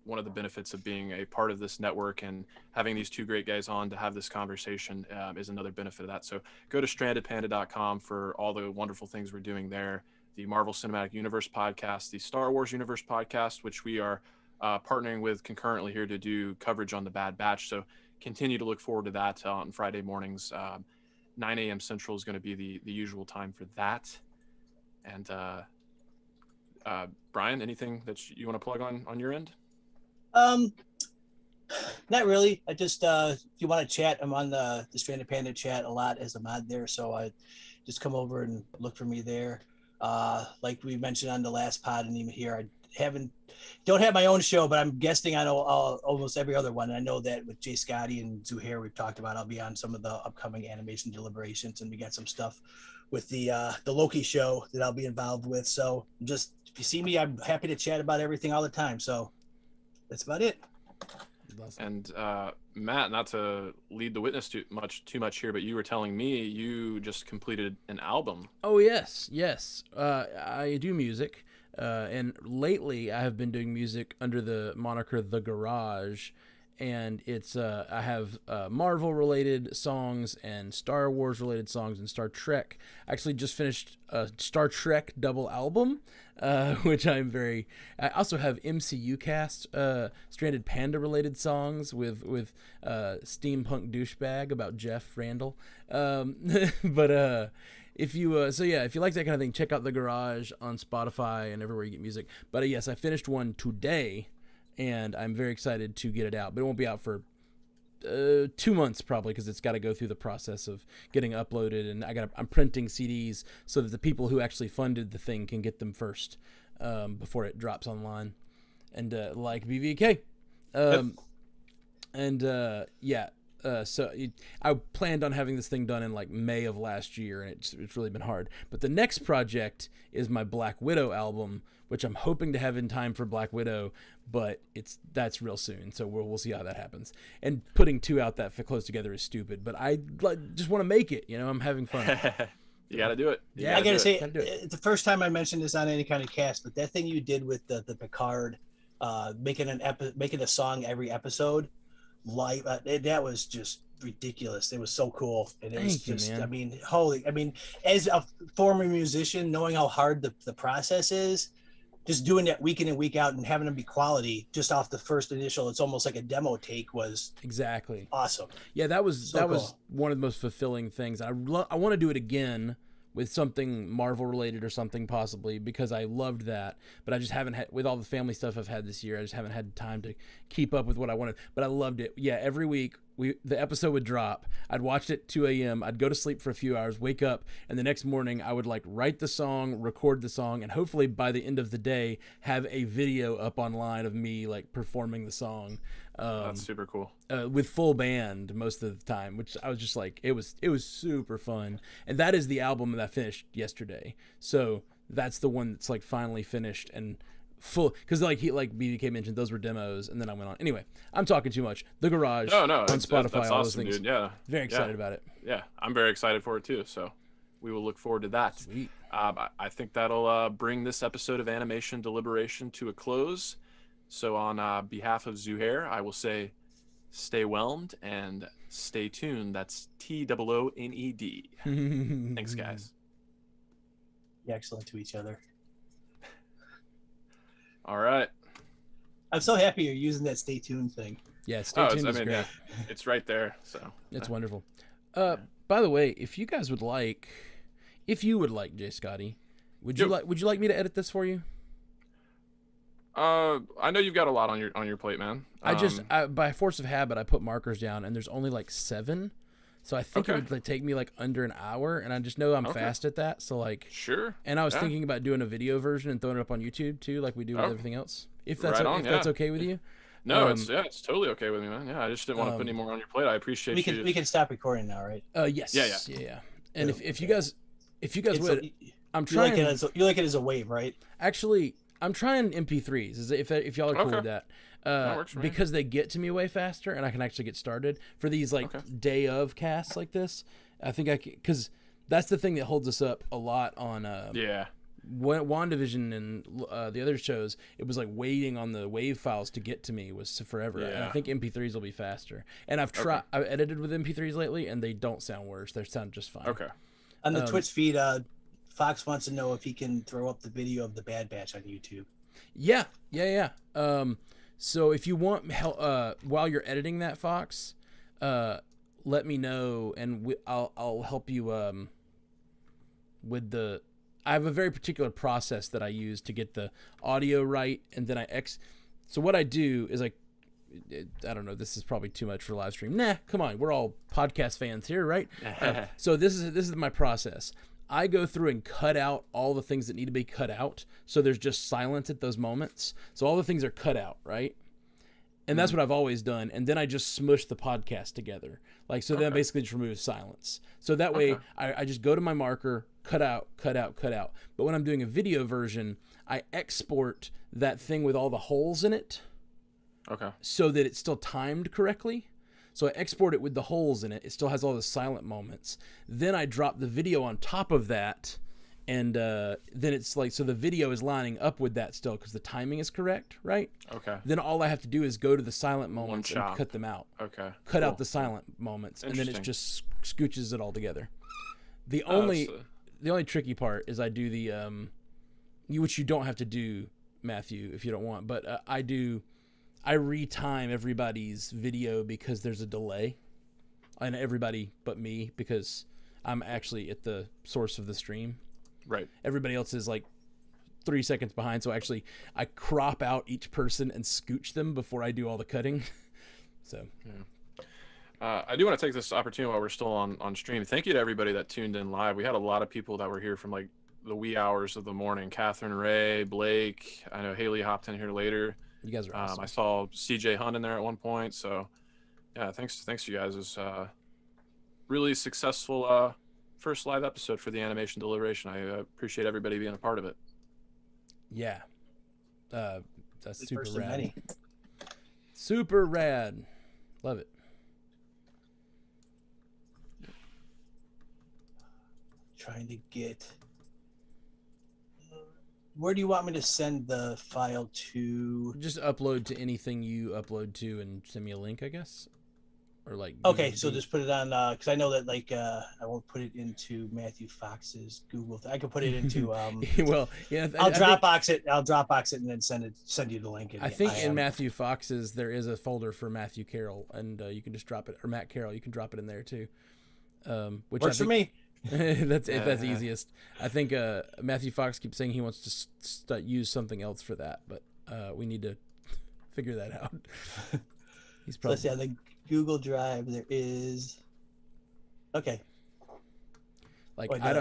one of the benefits of being a part of this network, and having these two great guys on to have this conversation is another benefit of that. So go to strandedpanda.com for all the wonderful things we're doing there. The Marvel Cinematic Universe podcast, the Star Wars Universe podcast, which we are partnering with concurrently here to do coverage on the Bad Batch. So continue to look forward to that on Friday mornings. 9 a.m. Central is going to be the usual time for that. And Brian, anything that you want to plug on your end? Not really. I just if you want to chat, I'm on the Stranded Panda chat a lot as a mod there. So just come over and look for me there. Like we mentioned on the last pod and even here, don't have my own show, but I'm guesting on almost every other one. I know that with Jay Scotty and Zuhair, we've talked about, I'll be on some of the upcoming animation deliberations, and we got some stuff with the Loki show that I'll be involved with. So just, if you see me, I'm happy to chat about everything all the time. So that's about it. And Matt, not to lead the witness too much here, but you were telling me you just completed an album. Oh yes. I do music, and lately I have been doing music under the moniker The Garage, and it's I have Marvel related songs and Star Wars related songs and Star Trek. I actually just finished a Star Trek double album, which I also have MCU cast Stranded Panda related songs with Steampunk Douchebag about Jeff Randall. But if you like that kind of thing, check out The Garage on Spotify and everywhere you get music. But yes, I finished one today, and I'm very excited to get it out. But it won't be out for 2 months probably, because it's got to go through the process of getting uploaded, and I'm printing CDs so that the people who actually funded the thing can get them first before it drops online. And like BVK, so I planned on having this thing done in like May of last year, and it's really been hard. But the next project is my Black Widow album, which I'm hoping to have in time for Black Widow, but that's real soon, so we'll see how that happens. And putting two out that close together is stupid, but I just want to make it. I'm having fun. You got to do it. I gotta say, it's the first time I mentioned this on any kind of cast, but that thing you did with the Picard, making a song every episode, that was just ridiculous. It was so cool, and it was just, man. As a former musician, knowing how hard the process is, just doing that week in and week out and having them be quality just off the first initial, it's almost like a demo take, was exactly awesome. Yeah, that was one of the most fulfilling things. I want to do it again with something Marvel related or something possibly, because I loved that, but I just haven't had, with all the family stuff I've had this year, I just haven't had time to keep up with what I wanted. But I loved it. Yeah, every week the episode would drop. I'd watch it at 2 a.m. I'd go to sleep for a few hours, wake up, and the next morning I would write the song, record the song, and hopefully by the end of the day have a video up online of me performing the song. That's super cool. With full band most of the time, which I was just it was super fun. And that is the album that I finished yesterday. So that's the one that's finally finished and full, because BDK mentioned, those were demos, and then I went on. Anyway, I'm talking too much. The Garage on Spotify, that's all awesome, those things. dude. Yeah, very excited about it. Yeah, I'm very excited for it too. So we will look forward to that. Sweet. I think that'll bring this episode of Animation Deliberation to a close. So on behalf of Zuhair, I will say, stay whelmed and stay tuned. That's TOONED. Thanks, guys. Be excellent to each other. All right. I'm so happy you're using that stay tuned thing. Yeah, stay tuned is great. Yeah, it's right there. So it's wonderful. By the way, if you would like, Jay Scotty, would you like me to edit this for you? I know you've got a lot on your plate, man. By force of habit, I put markers down, and there's only 7. So I think it would take me under an hour, and I just know I'm fast at that. So sure. And I was thinking about doing a video version and throwing it up on YouTube too, like we do with everything else. If that's that's okay with you. No, it's totally okay with me, man. Yeah, I just didn't want to put any more on your plate. I appreciate you. We can stop recording now, right? Yes. Yeah. And if you guys would, I'm trying. You like it as a wave, right? Actually, I'm trying MP3s. If y'all are cool with that. That works for me. Because they get to me way faster, and I can actually get started for these day of casts like this. I think because that's the thing that holds us up a lot on WandaVision and the other shows. It was waiting on the wave files to get to me was forever. Yeah. And I think MP3s will be faster. And I've edited with MP3s lately, and they don't sound worse. They sound just fine. Okay. On the Twitch feed, Fox wants to know if he can throw up the video of the Bad Batch on YouTube. Yeah. So if you want help while you're editing that, Fox, let me know, and I'll help you with the. I have a very particular process that I use to get the audio right, and then So what I do is I don't know. This is probably too much for live stream. Nah, come on. We're all podcast fans here, right? So this is my process. I go through and cut out all the things that need to be cut out. So there's just silence at those moments. So all the things are cut out, right? And that's what I've always done. And then I just smush the podcast together. Like, so then I basically just remove silence. So that way I just go to my marker, cut out. But when I'm doing a video version, I export that thing with all the holes in it. Okay. So that it's still timed correctly. So I export it with the holes in it. It still has all the silent moments. Then I drop the video on top of that. And then it's like, so the video is lining up with that still because the timing is correct, right? Okay. Then all I have to do is go to the silent moments and cut them out. Okay. Cut out the silent moments, and then it just scooches it all together. The only tricky part is I do the which you don't have to do, Matthew, if you don't want, but I retime everybody's video because there's a delay, and everybody but me because I'm actually at the source of the stream. Right. Everybody else is like 3 seconds behind, so actually I crop out each person and scooch them before I do all the cutting. So I do want to take this opportunity while we're still on stream. Thank you to everybody that tuned in live. We had a lot of people that were here from like the wee hours of the morning. Catherine, Ray, Blake. I know Haley hopped in here later. You guys are awesome. I saw CJ Hunt in there at one point. So yeah, thanks to you guys. It was really successful first live episode for the Animation Deliberation. I appreciate everybody being a part of it. Yeah. That's super First of rad. many. Super rad. Love it. Trying to get. Where do you want me to send the file to? Just upload to anything you upload to and send me a link, I guess. Or like. Okay, so just put it on because I know that like I won't put it into Matthew Fox's Google. I can put it into. Well, yeah. I'll Dropbox it. I'll Dropbox it and then send you the link. I think in Matthew Fox's there is a folder for Matthew Carroll, and you can just drop it, or Matt Carroll. You can drop it in there too. Which works for me. That's easiest. I think Matthew Fox keeps saying he wants to use something else for that, but we need to figure that out. He's probably. Let's see on the Google Drive. There is. Okay. Like I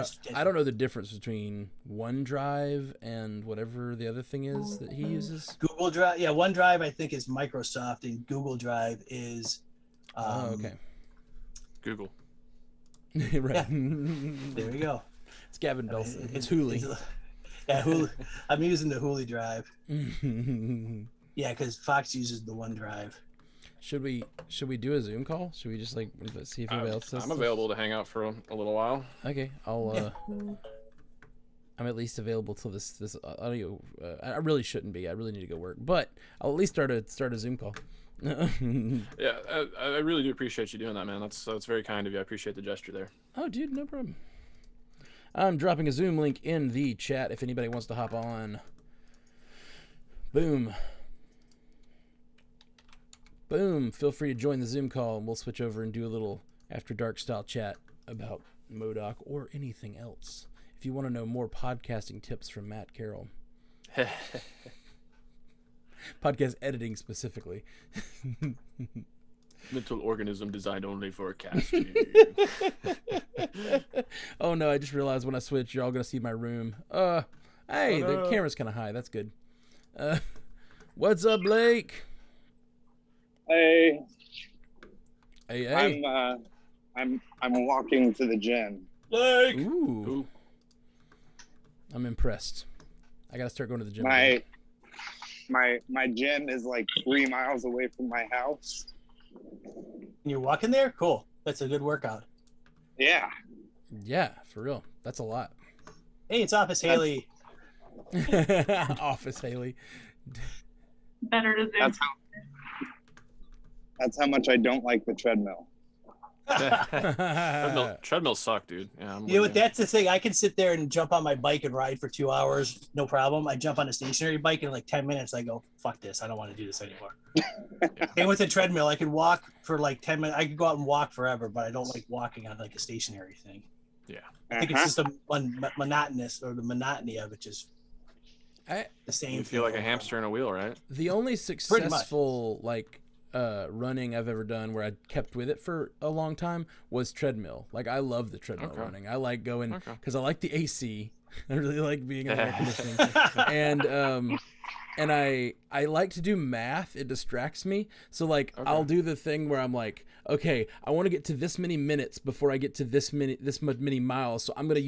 don't know the difference between OneDrive and whatever the other thing is that he uses. Google Drive, yeah, OneDrive I think is Microsoft, and Google Drive is. Okay. Google. Right. Yeah. There we go. It's Gavin Belson. It's Hooli. Yeah, Hooli. I'm using the Hooli Drive. Yeah, because Fox uses the OneDrive. Should we do a Zoom call? Should we just like see if anybody else does? I'm available to hang out for a little while. Okay, I'll. I'm at least available till this audio. I really shouldn't be. I really need to go work, but I'll at least start a Zoom call. Yeah, I really do appreciate you doing that, man. That's very kind of you. I appreciate the gesture there. Oh, dude, no problem. I'm dropping a Zoom link in the chat if anybody wants to hop on. Boom. Boom. Feel free to join the Zoom call, and we'll switch over and do a little After Dark style chat about M.O.D.O.K or anything else. If you want to know more podcasting tips from Matt Carroll. Podcast editing specifically. Mental organism designed only for casting. Oh no, I just realized when I switch, you're all going to see my room. Hey, the camera's kind of high. That's good. What's up, Blake? Hey. Hey. I'm walking to the gym. Blake. Ooh. I'm impressed. I got to start going to the gym. My gym is like 3 miles away from my house. You're walking there? Cool. That's a good workout. Yeah. Yeah, for real. That's a lot. Hey, it's Office Haley. Office Haley. Better to Zoom. That's how much I don't like the treadmill. Treadmills suck, dude. Yeah, You know what? That's the thing. I can sit there and jump on my bike and ride for 2 hours, no problem. I jump on a stationary bike in like 10 minutes. I go, fuck this. I don't want to do this anymore. And with the treadmill, I could walk for like 10 minutes. I could go out and walk forever, but I don't like walking on like a stationary thing. Yeah. I think it's just the monotonous or the monotony of it, just the same. You feel like a hamster in a wheel, right? The only successful like running I've ever done where I kept with it for a long time was treadmill. Like I love the treadmill running. I like going because I like the AC. I really like being in the air conditioning. And I like to do math. It distracts me. So like I'll do the thing where I'm like, okay, I want to get to this many minutes before I get to this many miles. So I'm gonna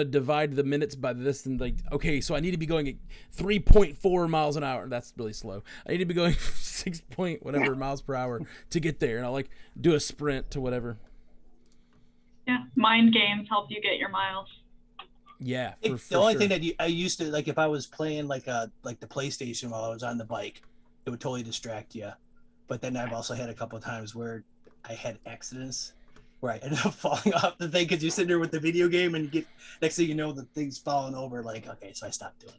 divide the minutes by this and like, okay, so I need to be going at 3.4 miles an hour. That's really slow. I need to be going 6 point whatever miles per hour to get there. And I'll like do a sprint to whatever. Yeah, mind games help you get your miles. Yeah, the only thing that I used to like if I was playing like the PlayStation while I was on the bike, it would totally distract you. But then I've also had a couple of times where I had accidents where I ended up falling off the thing because you sit there with the video game and get next thing you know the thing's falling over. Like, okay, so I stopped doing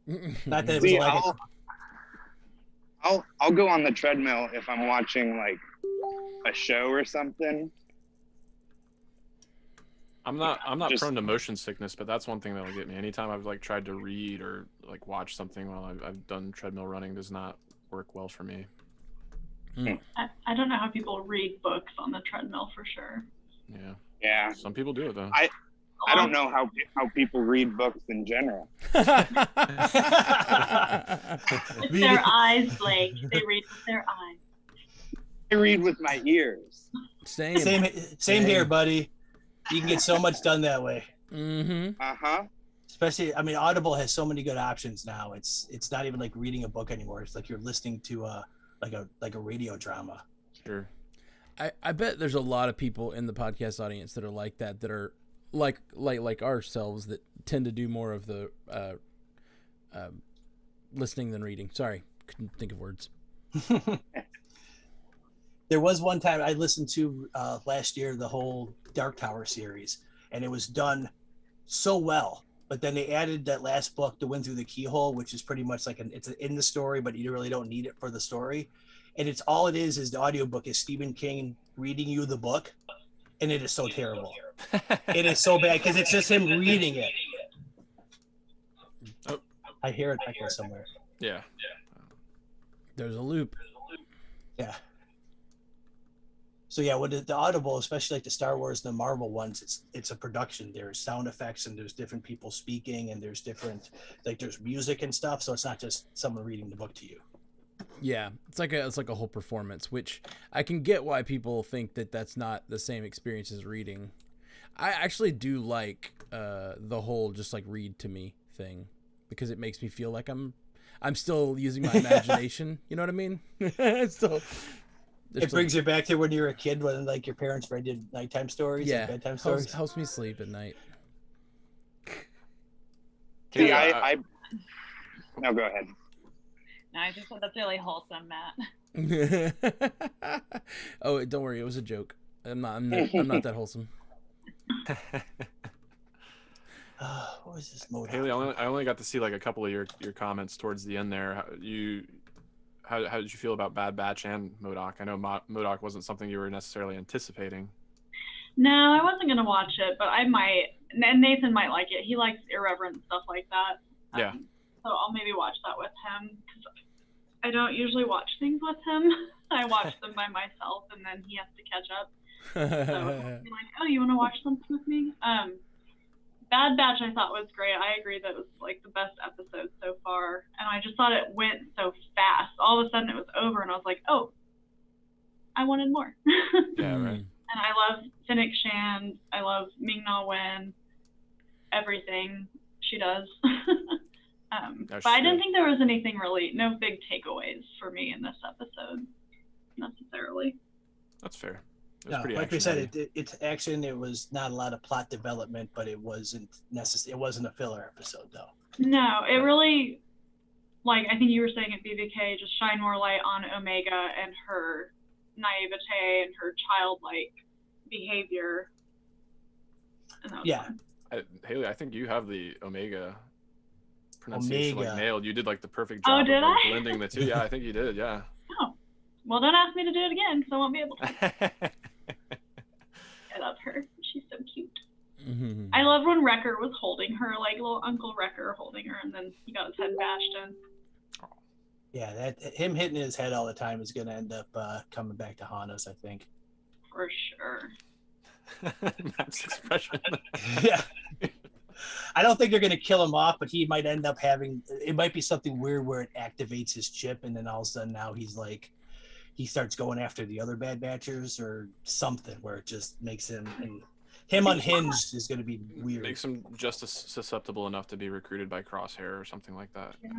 that. Not that it was like I'll go on the treadmill if I'm watching like a show or something. I'm not prone to motion sickness, but that's one thing that'll get me. Anytime I've like tried to read or like watch something while I've done treadmill running, does not work well for me. I don't know how people read books on the treadmill for sure. Yeah. Some people do it though. I don't know how people read books in general. With their eyes, Blake. They read with their eyes. I read with my ears. Same here, buddy. You can get so much done that way. Especially, I mean, Audible has so many good options now. It's not even like reading a book anymore. It's like you're listening to like a radio drama. Sure. I bet there's a lot of people in the podcast audience that are like that, that are like ourselves, that tend to do more of the listening than reading. Sorry, couldn't think of words. There was one time I listened to last year the whole Dark Tower series, and it was done so well. But then they added that last book, The Wind Through the Keyhole, which is pretty much like it's in the story, but you really don't need it for the story. And it's all it is the audiobook is Stephen King reading you the book, and it is so terrible. It is so bad because it's just him reading it. Oh. I hear it back there somewhere. Yeah. There's a loop. Yeah. So yeah, with the Audible, especially like the Star Wars and the Marvel ones, it's a production. There's sound effects and there's different people speaking and there's different there's music and stuff. So it's not just someone reading the book to you. Yeah, it's like a whole performance, which I can get why people think that that's not the same experience as reading. I actually do like the whole just like read to me thing because it makes me feel like I'm still using my imagination. You know what I mean? It brings you back to when you were a kid, when like your parents read you nighttime stories, yeah, and bedtime stories. Helps me sleep at night. See, no, go ahead. No, I just thought that's really wholesome, Matt. Oh, don't worry, it was a joke. I'm not that wholesome. What was this mode? Haley, I only got to see like a couple of your comments towards the end there. How did you feel about Bad Batch and M.O.D.O.K? I know M.O.D.O.K wasn't something you were necessarily anticipating. No, I wasn't gonna watch it, but I might. And Nathan might like it. He likes irreverent stuff like that. Yeah. So I'll maybe watch that with him because I don't usually watch things with him. I watch them by myself, and then he has to catch up. So I'll be like, "Oh, you want to watch something with me?" Bad Batch I thought was great. I agree that it was like the best episode so far. And I just thought it went so fast. All of a sudden it was over and I was like, oh, I wanted more. Yeah, right. And I love Finnick Shand. I love Ming-Na Wen. Everything she does. But I didn't think there was anything really, no big takeaways for me in this episode necessarily. That's fair. No, like we said, it's action. It was not a lot of plot development, but it wasn't necessary. It wasn't a filler episode, though. No, it really, like I think you were saying at BBK, just shine more light on Omega and her naivete and her childlike behavior. And yeah. Haley, I think you have the Omega pronunciation like nailed. You did like the perfect job of like, blending the two. Yeah, I think you did. Yeah. Oh, well, don't ask me to do it again because I won't be able to. I love her. She's so cute. Mm-hmm. I love when Wrecker was holding her, like little Uncle Wrecker holding her, and then he got his head bashed in. Yeah, that him hitting his head all the time is going to end up coming back to haunt us, I think. For sure. Matt's expression. Yeah. I don't think they're going to kill him off, but he might end up having, it might be something weird where it activates his chip, and then all of a sudden now he's like, he starts going after the other Bad Batchers or something where it just makes him, and him unhinged is going to be weird. Makes him just susceptible enough to be recruited by Crosshair or something like that. Yeah.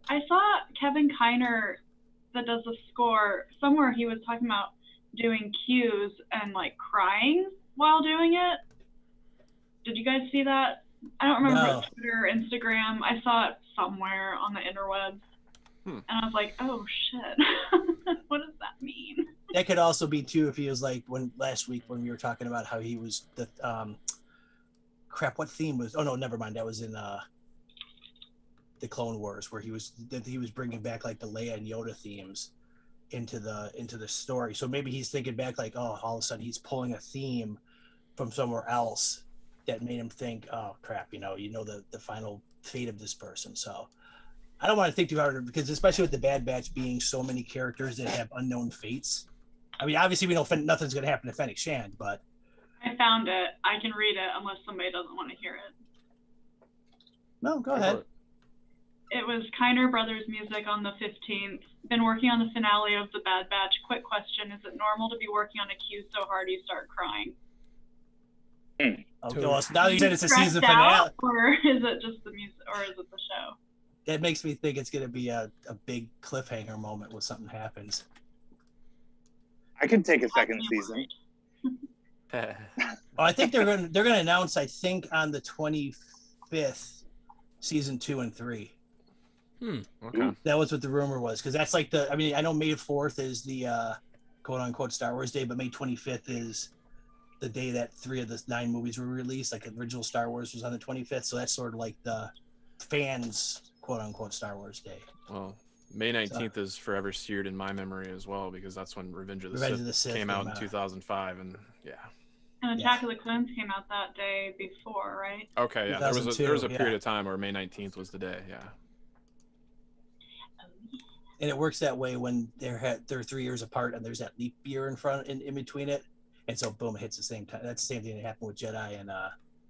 I saw Kevin Kiner that does the score somewhere. He was talking about doing cues and like crying while doing it. Did you guys see that? I don't remember No. if Twitter or Instagram. I saw it somewhere on the interwebs. And I was like, oh shit. What does that mean? That could also be too if he was like last week when we were talking about how he was the what theme was, oh no, never mind, that was in the Clone Wars where he was bringing back like the Leia and Yoda themes into the story. So maybe he's thinking back like, oh, all of a sudden he's pulling a theme from somewhere else that made him think, oh crap, the final fate of this person. So I don't want to think too hard because especially with the Bad Batch being so many characters that have unknown fates. I mean, obviously we know nothing's going to happen to Fennec Shand, but I found it. I can read it unless somebody doesn't want to hear it. no, go ahead. It was Kiner Brothers music on the 15th. Been working on the finale of The Bad Batch. Quick question. Is it normal to be working on a cue so hard you start crying? Okay, well, now you said it's a Stressed season out, finale. or is it just the music, or is it the show? That makes me think it's going to be a big cliffhanger moment when something happens. I could take a second season. Well, I think they're going to announce, I think, on the 25th, season 2 and 3. Okay. That was what the rumor was, because that's like I know May 4th is the quote unquote Star Wars day, but May 25th is the day that 3 of the 9 movies were released. Like the original Star Wars was on the 25th, so that's sort of like the fans quote unquote Star Wars day. Well, May 19th is forever seared in my memory as well, because that's when Revenge of the Sith came out in 2005, and yeah. And Attack of the Clones came out that day before, right? Okay, yeah. There was a period of time where May 19th was the day, yeah. And it works that way when they're 3 years apart and there's that leap year in between it, and so boom, it hits the same time. That's the same thing that happened with Jedi and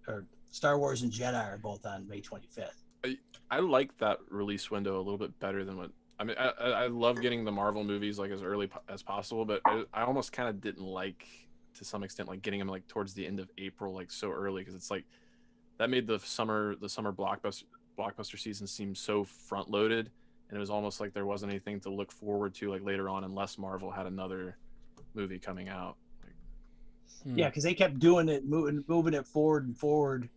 or Star Wars and Jedi are both on May 25th. I like that release window a little bit better than what I mean. I love getting the Marvel movies like as early as possible, but I almost kind of didn't like, to some extent, like getting them like towards the end of April, like so early, because it's like that made the summer blockbuster season seem so front loaded, and it was almost like there wasn't anything to look forward to like later on unless Marvel had another movie coming out. Yeah, because they kept doing it, moving it forward and forward,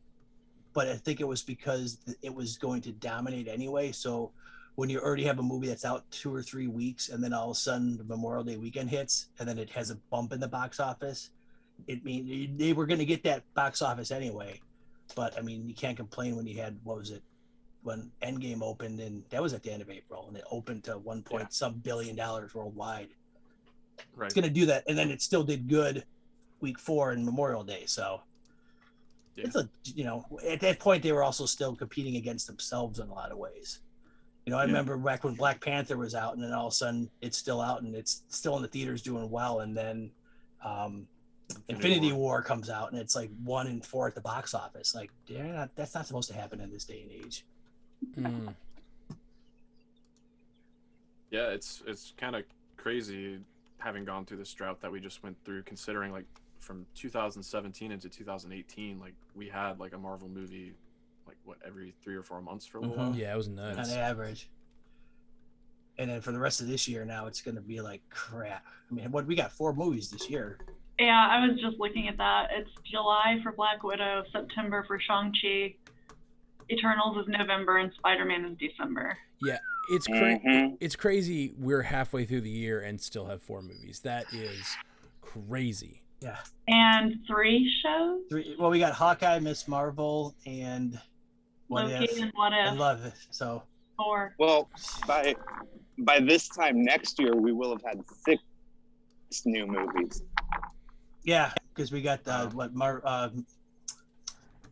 but I think it was because it was going to dominate anyway. So when you already have a movie that's out 2 or 3 weeks, and then all of a sudden the Memorial Day weekend hits, and then it has a bump in the box office, it means they were going to get that box office anyway. But I mean, you can't complain when you had, what was it, when Endgame opened, and that was at the end of April, and it opened to $1 billion worldwide. Right. It's going to do that, and then it still did good week 4 and Memorial Day. So yeah. It's at that point they were also still competing against themselves in a lot of ways. I remember back when Black Panther was out, and then all of a sudden it's still out and it's still in the theaters doing well, and then Infinity War comes out and it's like 1 and 4 at the box office. Like, yeah, that's not supposed to happen in this day and age. Yeah, it's kind of crazy having gone through this drought that we just went through, considering like from 2017 into 2018, like we had like a Marvel movie like every 3 or 4 months for a little while. Yeah, it was nuts. On average. And then for the rest of this year now, it's going to be like crap. I mean, we got 4 movies this year. Yeah, I was just looking at that. It's July for Black Widow, September for Shang-Chi, Eternals is November, and Spider-Man is December. Yeah, it's crazy. We're halfway through the year and still have 4 movies. That is crazy. Yeah. And 3 shows? 3. Well, we got Hawkeye, Miss Marvel, and Loki and What If. I love it. So 4. Well, by this time next year, we will have had 6 new movies. Yeah, because we got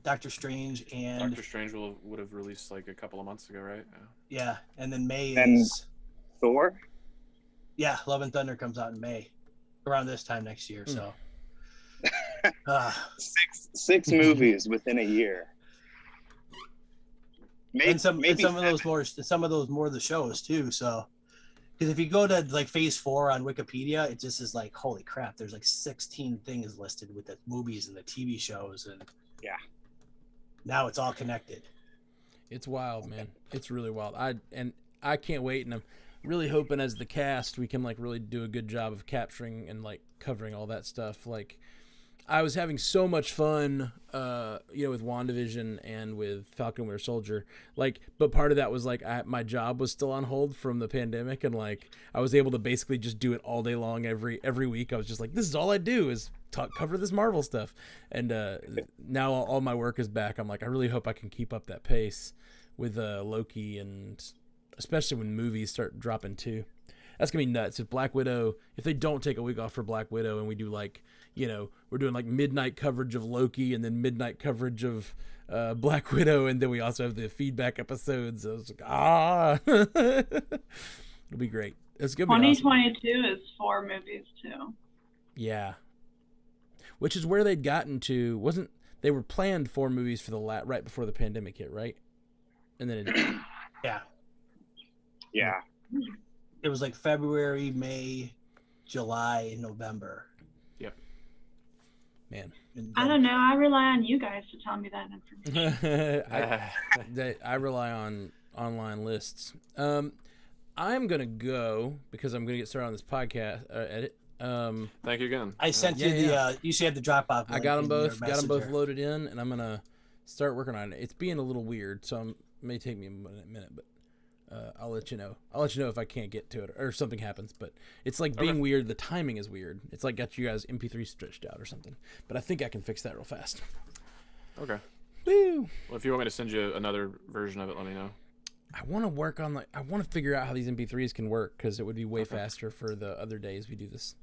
Doctor Strange and Doctor Strange would have released like a couple of months ago, right? Yeah, and then May And is Thor? Yeah, Love and Thunder comes out in May, around this time next year. So, six movies within a year. And some of those more of the shows too. So, because if you go to like phase 4 on Wikipedia, it just is like, holy crap, there's like 16 things listed with the movies and the TV shows, and yeah, now it's all connected. It's wild, man. It's really wild. I can't wait, and I'm really hoping as the cast we can like really do a good job of capturing and like covering all that stuff. Like, I was having so much fun, with WandaVision and with Falcon Winter Soldier. Like, but part of that was like my job was still on hold from the pandemic, and like I was able to basically just do it all day long every week. I was just like, this is all I do is cover this Marvel stuff. And now all my work is back. I'm like, I really hope I can keep up that pace with Loki, and especially when movies start dropping too. That's gonna be nuts. If they don't take a week off for Black Widow, and we do like, we're doing like midnight coverage of Loki and then midnight coverage of Black Widow, and then we also have the feedback episodes. I was like, it'll be great. It's gonna be 2022 awesome. Is 4 movies too. Yeah, which is where they'd gotten to. They were planned 4 movies for right before the pandemic hit, right? And then yeah. It was like February, May, July, November. Yep. Man. I don't know. I rely on you guys to tell me that information. I rely on online lists. I'm going to go because I'm going to get started on this podcast edit. Thank you again. I sent you you should have the drop off. I got them both loaded in, and I'm going to start working on it. It's being a little weird, so it may take me a minute, but I'll let you know. I'll let you know if I can't get to it or something happens. But it's like being weird. The timing is weird. It's like got you guys MP3 stretched out or something. But I think I can fix that real fast. Okay. Woo! Well, if you want me to send you another version of it, let me know. I want to work on I want to figure out how these MP3s can work, because it would be way faster for the other days we do this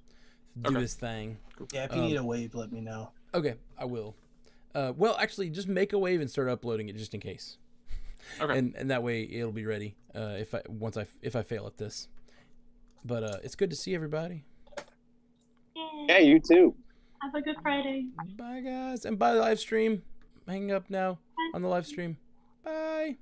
thing. Cool. Yeah, if you need a wave, let me know. Okay, I will. Well, actually, just make a wave and start uploading it just in case. Okay. And that way it'll be ready if I fail at this. But it's good to see everybody. Yeah, you too. Have a good Friday. Bye, guys. And bye, live stream. Hang up now on the live stream. Bye.